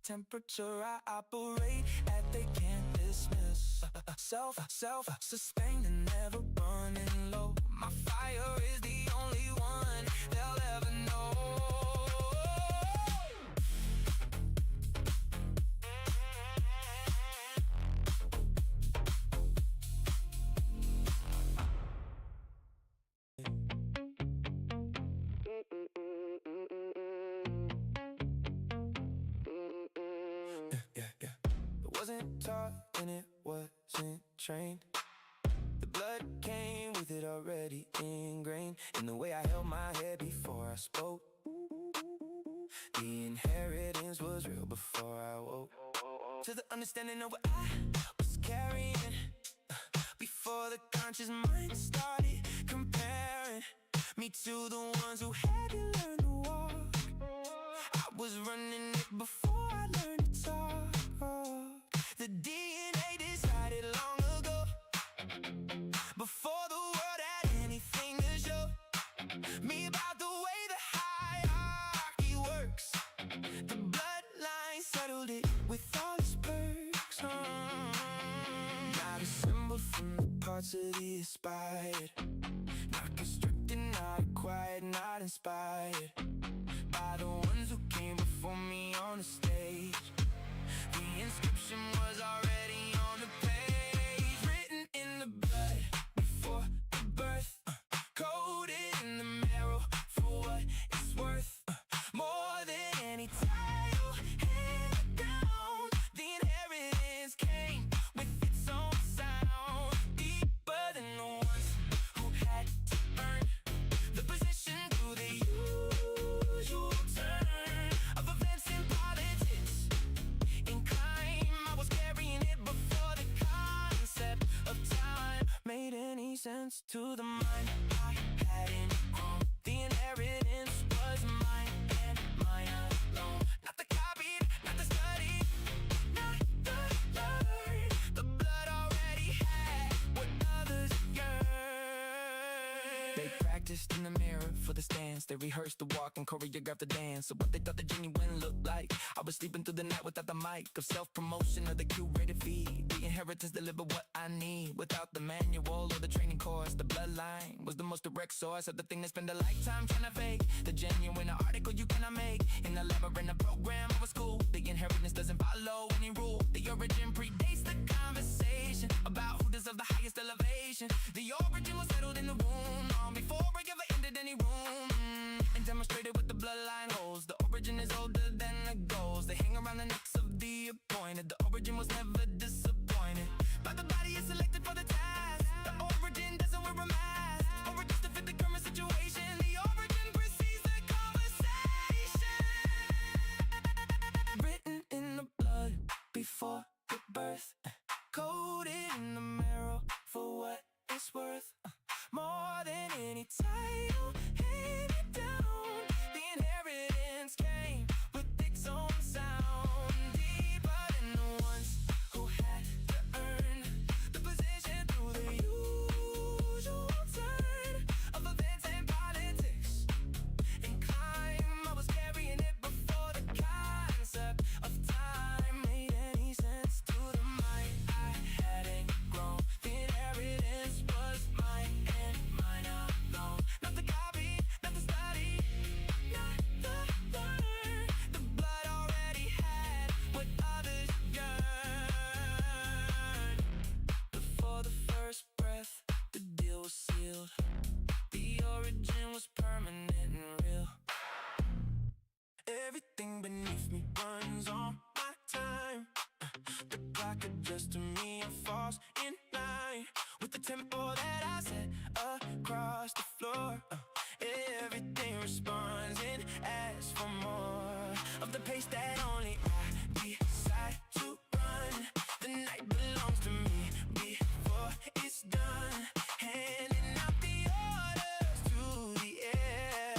temperature I operate at, they can't dismiss. Self-sustained and never burning low. My fire is the only one they'll ever know. It wasn't taught and it wasn't trained. The blood came with it already ingrained in the way I held my head before I spoke. The inheritance was real before I woke to the understanding of what I was carrying. Before the conscious mind started comparing me to the ones who had to learn to walk. I was running it before I learned to talk. The DNA decided long ago, before the world had anything to show me about the way the hierarchy works. The bloodline settled it with all its perks. Not assembled from the parts of the aspired, not constricted, not acquired, not inspired by the ones who came before me on the stage. The inscription was already on the page, written in the blood before the birth, coded in the marrow for what it's worth. More than any title handed down, the inheritance came with its own sound, deeper than the ones who had to earn the position through the usual turn of events in politics. In crime, I was carrying it before the concept of time made any sense to the mind. I hadn't grown. The inheritance was mine and mine alone. Not the copied, not the studied, not the learned. The blood already had what others yearned. They practiced in the mirror for the stance. They rehearsed the walk and choreographed the dance. So what they thought the genuine looked like, I was sleeping through the night without the mic of self-promotion or the curated feed. The inheritance delivered what I need without the manual or the training course. The bloodline was the most direct source of the thing they spend a lifetime trying to fake. The genuine article you cannot make in the labyrinth of program of a school. The inheritance doesn't follow any rule. The origin predates the conversation about who deserves the highest elevation. The origin was settled in the womb long before I ever entered any room, and demonstrated with the bloodline holes. The origin is older than the goals. They hang around the necks of the appointed. The origin was never disappointed, but the body is selected for the task. The origin doesn't wear a mask, or just to fit the current situation. The origin precedes the conversation, written in the blood before the birth, coded in the marrow for what it's worth. More than any title handed down, the inheritance came with its own sound, deeper than the ones who had to earn the position through the usual turn of events and politics. In climb, I was carrying it before the concept of time made any sense to the mind. I hadn't grown. The inheritance was mine and mine alone. Not the copy, not the study, not the learn. The blood already had what others yearned. Before the first breath, the deal was sealed. The origin was permanent and real. Everything beneath me runs on my time. The clock adjusts to me and falls in line with the tempo that I set across the floor. Everything responds and asks for more of the pace that only I decide to run. The night belongs to me before it's done. Handing out the orders to the air.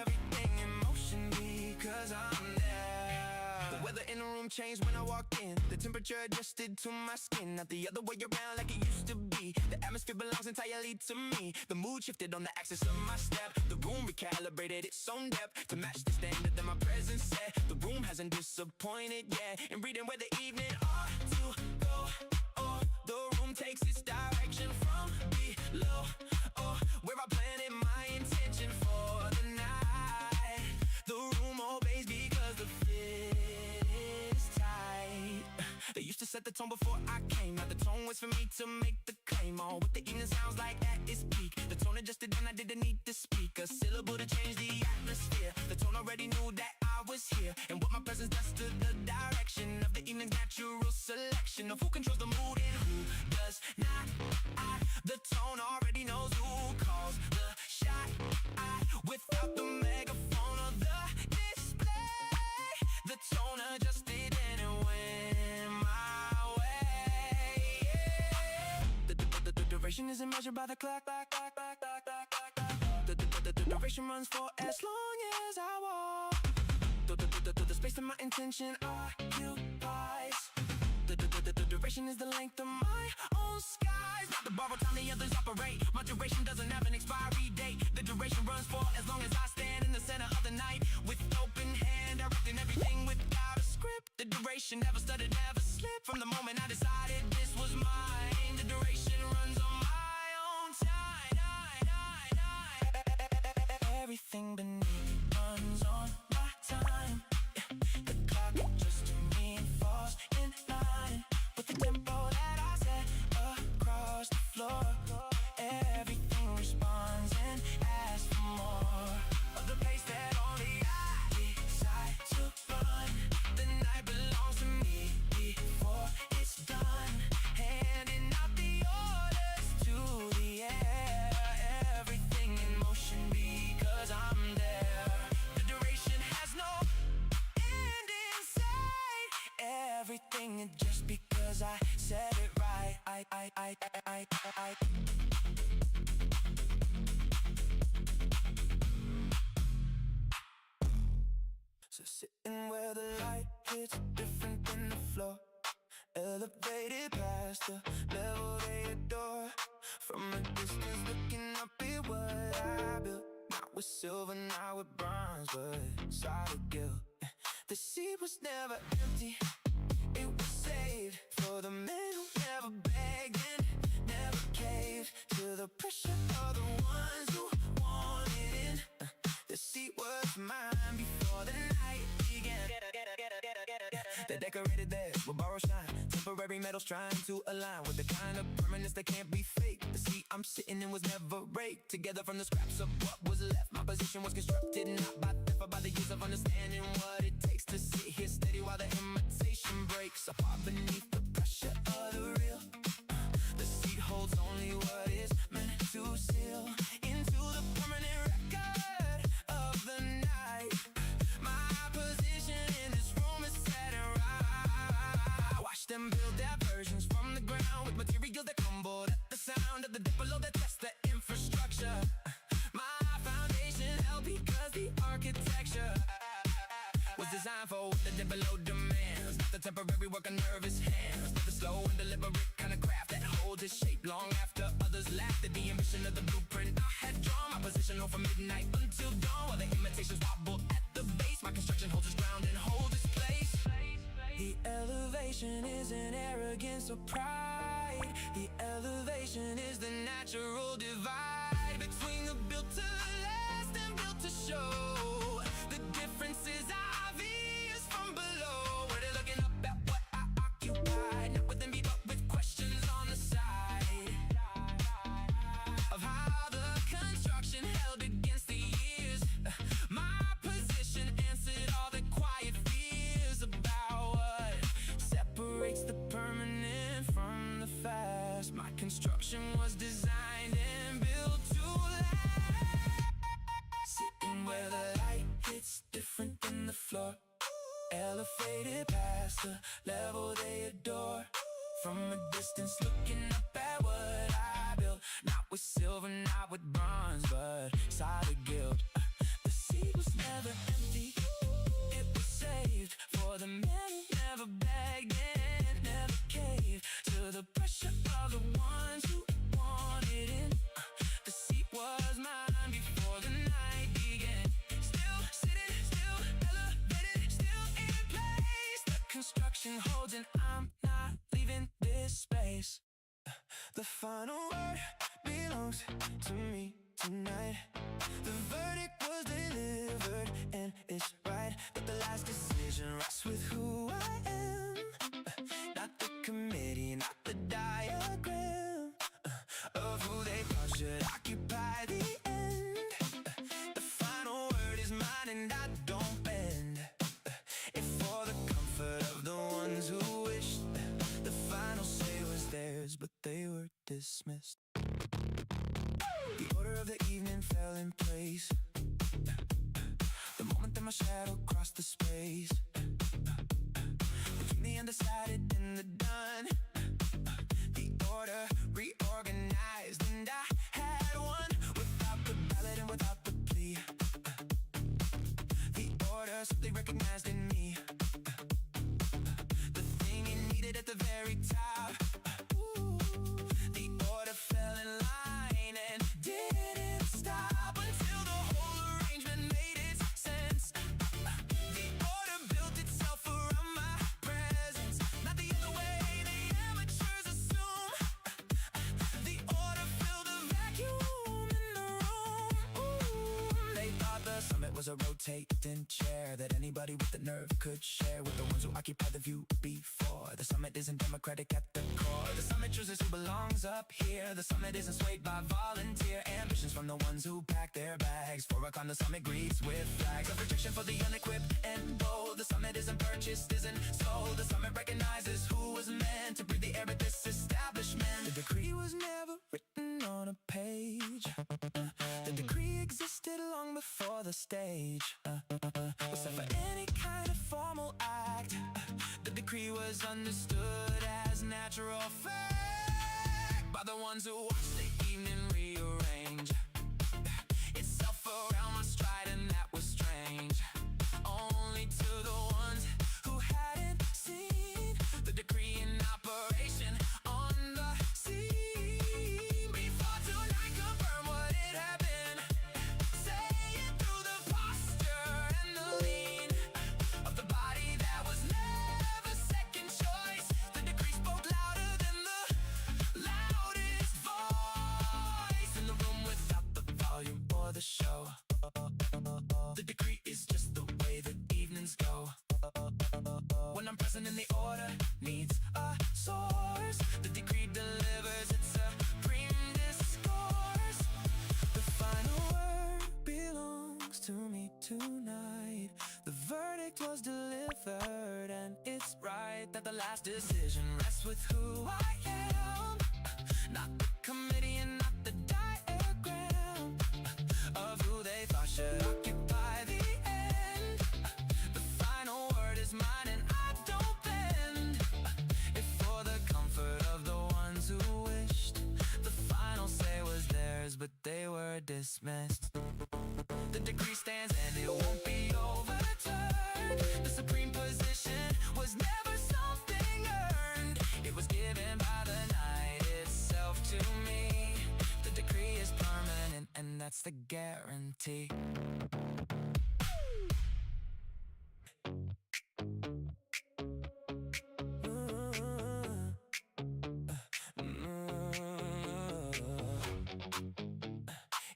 Everything in motion because I'm there. The weather in the room changed when I walked in. The temperature adjusted to my skin, not the other way around like it used to be. The atmosphere belongs entirely to me. The mood shifted on the axis of my step. The room recalibrated its own depth to match the standard that my presence set. The room hasn't disappointed yet. In reading where the evening ought to go. Oh, the room takes its direction from below. Oh, where I planted my intention for the night. The room obeys because the fit is tight. They used to set the tone before I came. Now the tone was for me to make the claim on what the evening sounds like at its peak. The tone adjusted and I didn't need to speak a syllable to change the atmosphere. The tone already knew that I was here, and what my presence does to the direction of the evening's natural selection of who controls the mood and who does not. The tone already knows who calls the shot. Without the megaphone or the display, the tone adjusted and it went my way. The duration isn't measured by the clock. The duration runs for as long as I walk. The space that my intention occupies. The duration is the length of my own skies. Not the borrowed time the others operate. My duration doesn't have an expiry date. The duration runs for as long as I stand in the center of the night, with open hand, directing everything without a script. The duration never stuttered, never slipped. From the moment I decided this was mine, the duration runs on my own time. Everything beneath runs on my time. The clock just to me falls in line with the tempo that I set across the floor. Everything responds and asks for more of the pace that only I decide to run. The night belongs to me before it's done, handing out the orders to the air. Everything in motion because I'm there. The duration has no end in sight. Everything is just because I said it right. So sitting where the light hits different than the floor, elevated past the level they adore. From a distance looking up at what I built, not with silver, not with bronze, but solid guilt. The sea was never empty, it was saved for the men who never begged and never caved to the pressure of the ones who wanted in. The seat was mine before the night began. The decorated beds will borrow shine, temporary metals trying to align with the kind of permanence that can't be fake. The seat I'm sitting in was never raked together from the scraps of what was left. My position was constructed not by theft, but by the years of understanding what it takes to sit here steady while the imitation breaks apart beneath the pressure of the real. The seat holds only what is meant to seal into the permanent record of the night. My position in this room is set and right. Watch them build their versions from the ground with materials that crumbled at the sound of the dip below that test the infrastructure. My foundation held because the architecture was designed for what the dip below demands. Not the temporary work of nervous hands, but the slow and deliberate kind of craft that holds its shape long after others laughed at the ambition of the blueprint I had drawn. My position held from midnight until dawn, while the imitations wobble at the base. My construction holds its ground and holds its place. The elevation isn't arrogance or pride. The elevation is the natural divide between the built to last and built to show. The difference is obvious from below, where they're looking up at what I occupy, not within me but with questions on the side of how the construction held against the years. My position answered all the quiet fears about what separates the permanent from the fast. My construction was designed and built to last. Sitting where the light hits different than the floor, elevated past the level they adore. From a distance looking up at what I built, not with silver, not with bronze, but solid guilt. The sea was never empty, it was saved for the men who never begged and never caved to the pressure of the ones who wanted. The final word belongs to me tonight. The verdict was delivered and it's right, but the last decision rests with who I am. Not the committee, not the diagram of who they thought should occupy the end. The final word is mine and I don't bend. If for the comfort of the ones who wished, the final say was theirs, but they were dismissed. The order of the evening fell in place the moment that my shadow crossed the space between the undecided and the done. The order reorganized and I had won without the ballot and without the plea. The order simply recognized in me the thing it needed at the very top. The order fell in line and didn't stop until the whole arrangement made its sense. The order built itself around my presence, not the other way the amateurs assume. The order filled a vacuum in the room. They thought the summit was a rotating chair that anybody with the nerve could share with the ones who occupy the view before. The summit isn't democratic at the core. The summit chooses who belongs up here. The summit isn't swayed by volunteer ambitions from the ones who pack their bags. For a con, the summit greets with flags of rejection for the unequipped and bold. The summit isn't purchased, isn't sold. The summit recognizes who was meant to breathe the air at this establishment. The decree was never written on a page. The decree existed long before the stage was set for any kind of formal act. The decree was understood as natural fact by the ones who watched the evening rearrange itself around my stride, and that was strange. Only to the ones who hadn't seen the decree in operation on the scene before tonight confirmed what it had been. Say it through the posture and the lean of the body that was never second choice. The decree spoke louder than the loudest voice in the room without the volume or the show. The decree is just the way that evenings go. When I'm present and the order needs a source, the decree delivers its supreme discourse. The final word belongs to me tonight. The verdict was delivered and it's right that the last decision rests with who I am. Not the committee and not the diagram of who they thought should occupy the end. The final word is mine and I don't bend. If for the comfort of the ones who wished, the final say was theirs, but they were dismissed. The decree stands and it won't be overturned. The supreme position was never something earned. It was given by the night itself to me. The decree is permanent and that's the guarantee.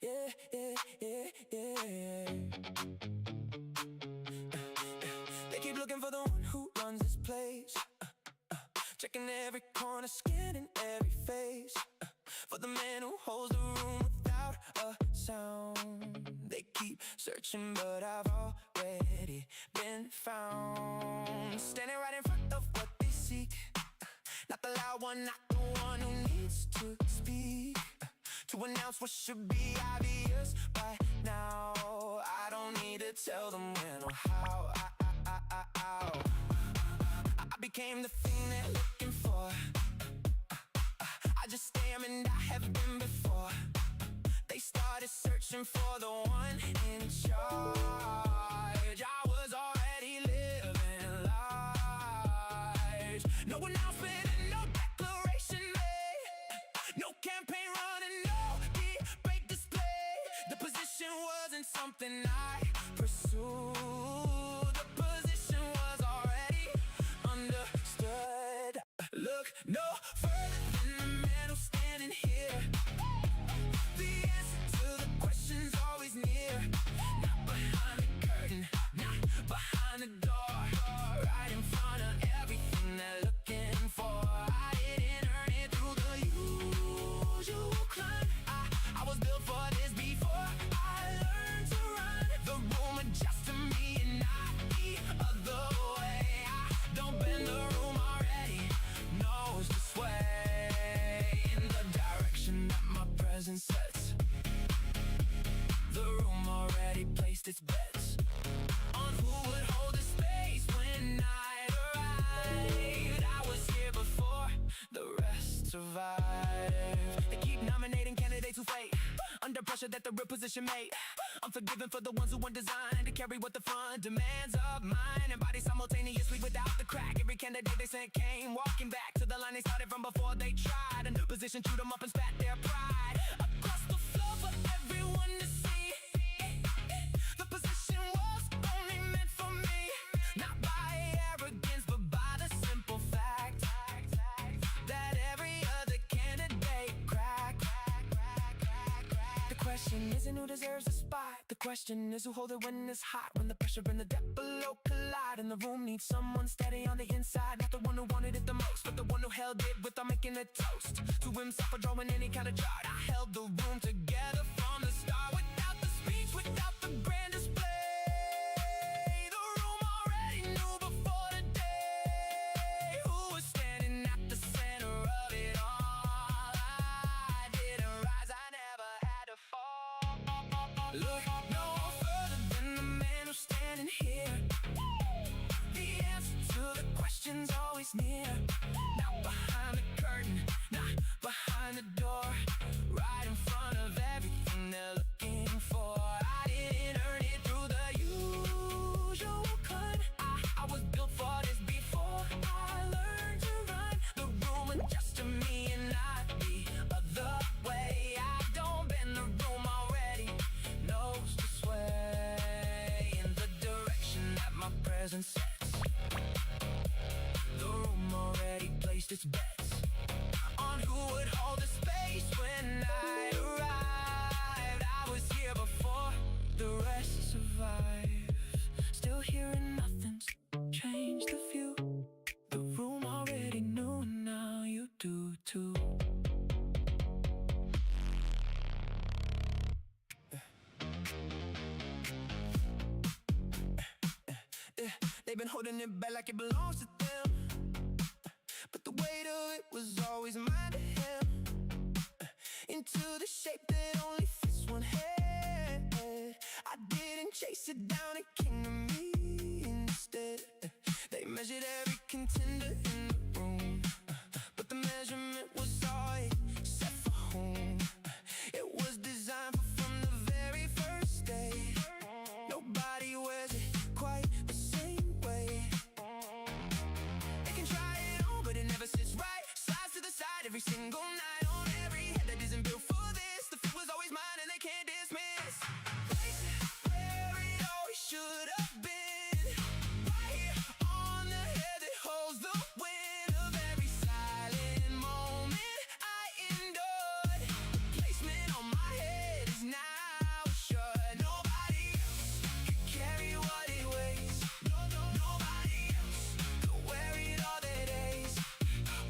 Yeah, yeah, yeah, yeah. They keep looking for the one who runs this place, checking every corner, scanning every face, for the man who holds the room without a sound. They keep searching, but I've already been found, standing right in front of what they seek. Not the loud one, not the one who needs to speak, to announce what should be obvious by now. I don't need to tell them when or how. I became the thing they're looking for. I just am and I have been before. They started searching for the one in charge. I was already living large. No announcement and no declaration made, no campaign running, no debate display. The position wasn't something I pursued. The position was already understood. Look no further than the man who's standing sure that the real position made. I'm forgiven for the ones who weren't designed to carry what the front demands of mine. And body simultaneously without the crack. Every candidate they sent came walking back to the line they started from before they tried. And position chewed them up and spat their pride across the floor for everyone to see. The position was only meant for me, not by arrogance, but by the simple fact that every other candidate cracked. The question isn't who deserves a spot. The question is who hold it when it's hot. When the pressure and the depth below collide, and the room needs someone steady on the inside. Not the one who wanted it the most, but the one who held it without making a toast to himself or drawing any kind of chart. I held the room together from the start, without the speech, without the grand display. The room already knew before the day who was standing at the center of it all. I didn't rise, I never had to fall. Look no further than the man who's standing here. The answer to the question's always near. Not behind the curtain, not behind the door, right in front of everything they're looking for. I didn't earn it through the usual cut. I was built for this before I learned to run the room with just to me and not the other way. I don't bend the room already, knows to sway in the direction that my presence sets. The room already placed its bets on who would hold the space when I arrived. I was here before the rest survived. Still hearing nothing's changed the view. The room already knew, now you do too. They've been holding it back like it belongs to them, but the weight of it was always mine to him. Into the shape that only fits one head. I didn't chase it down, it came to me instead. They measured every contender in the room, but the measurement was always set for whom. It was designed for from the very first day. Nobody wears it quite the same way. They can try it on, but it never sits right. Slides to the side every single night on every head that isn't built for this. The fit was always mine and they can't dismiss. Place it where it always should have been, right here on the head that holds the wind of every silent moment I endured. The placement on my head is now assured. Nobody else could carry what it weighs. Nobody else could wear it all their days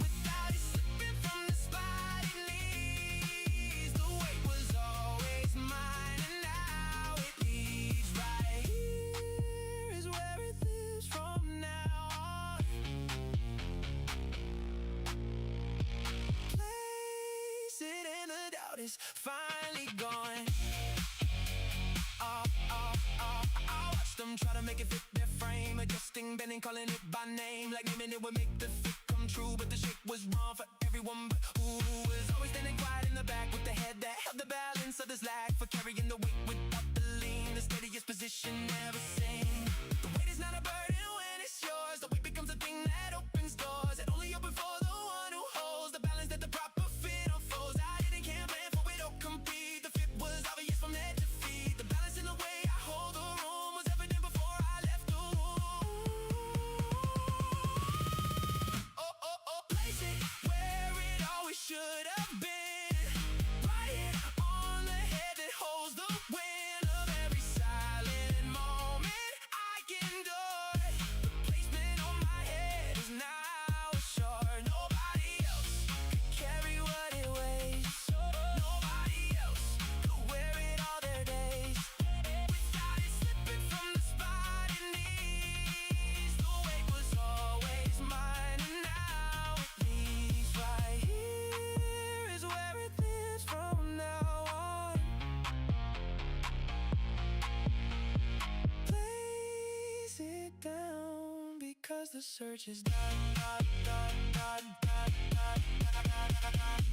without it slipping from the spot it leaves. The weight was always mine and now it leads. Right here is where it lives from now on. Place it and the doubt is finally gone. I watched them try to make it fit their frame, adjusting, bending, calling it by name, like naming it would make the fit come true. But the shape was wrong for everyone but who was always standing quiet in the back with the head that held the balance of this lack for carrying the weight without the lean. The steadiest position never seen. The weight is not a burden when it's yours. The weight becomes a thing that opens doors that only open for the one who holds the balance that the proper fit unfolds. I didn't care, plan for it or compete. The fit was obvious from head to feet. The balance in the way I hold the room was evident before I left the room. Place it where it always should have been, right here on the head that holds the wind of every silent moment I endured. The placement on my head is now assured. Nobody else could carry what it weighs. Nobody else could wear it all their days without it slipping from the spot it needs. The weight was always mine and now it leaves. Right here is where it lives from now on. Place it down because the search is done, done, done, done, done, done, done, done, done.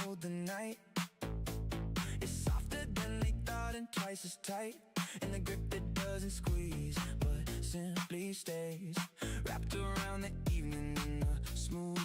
hold the night. It's softer than they thought and twice as tight. And the grip that doesn't squeeze, but simply stays wrapped around the evening in a smooth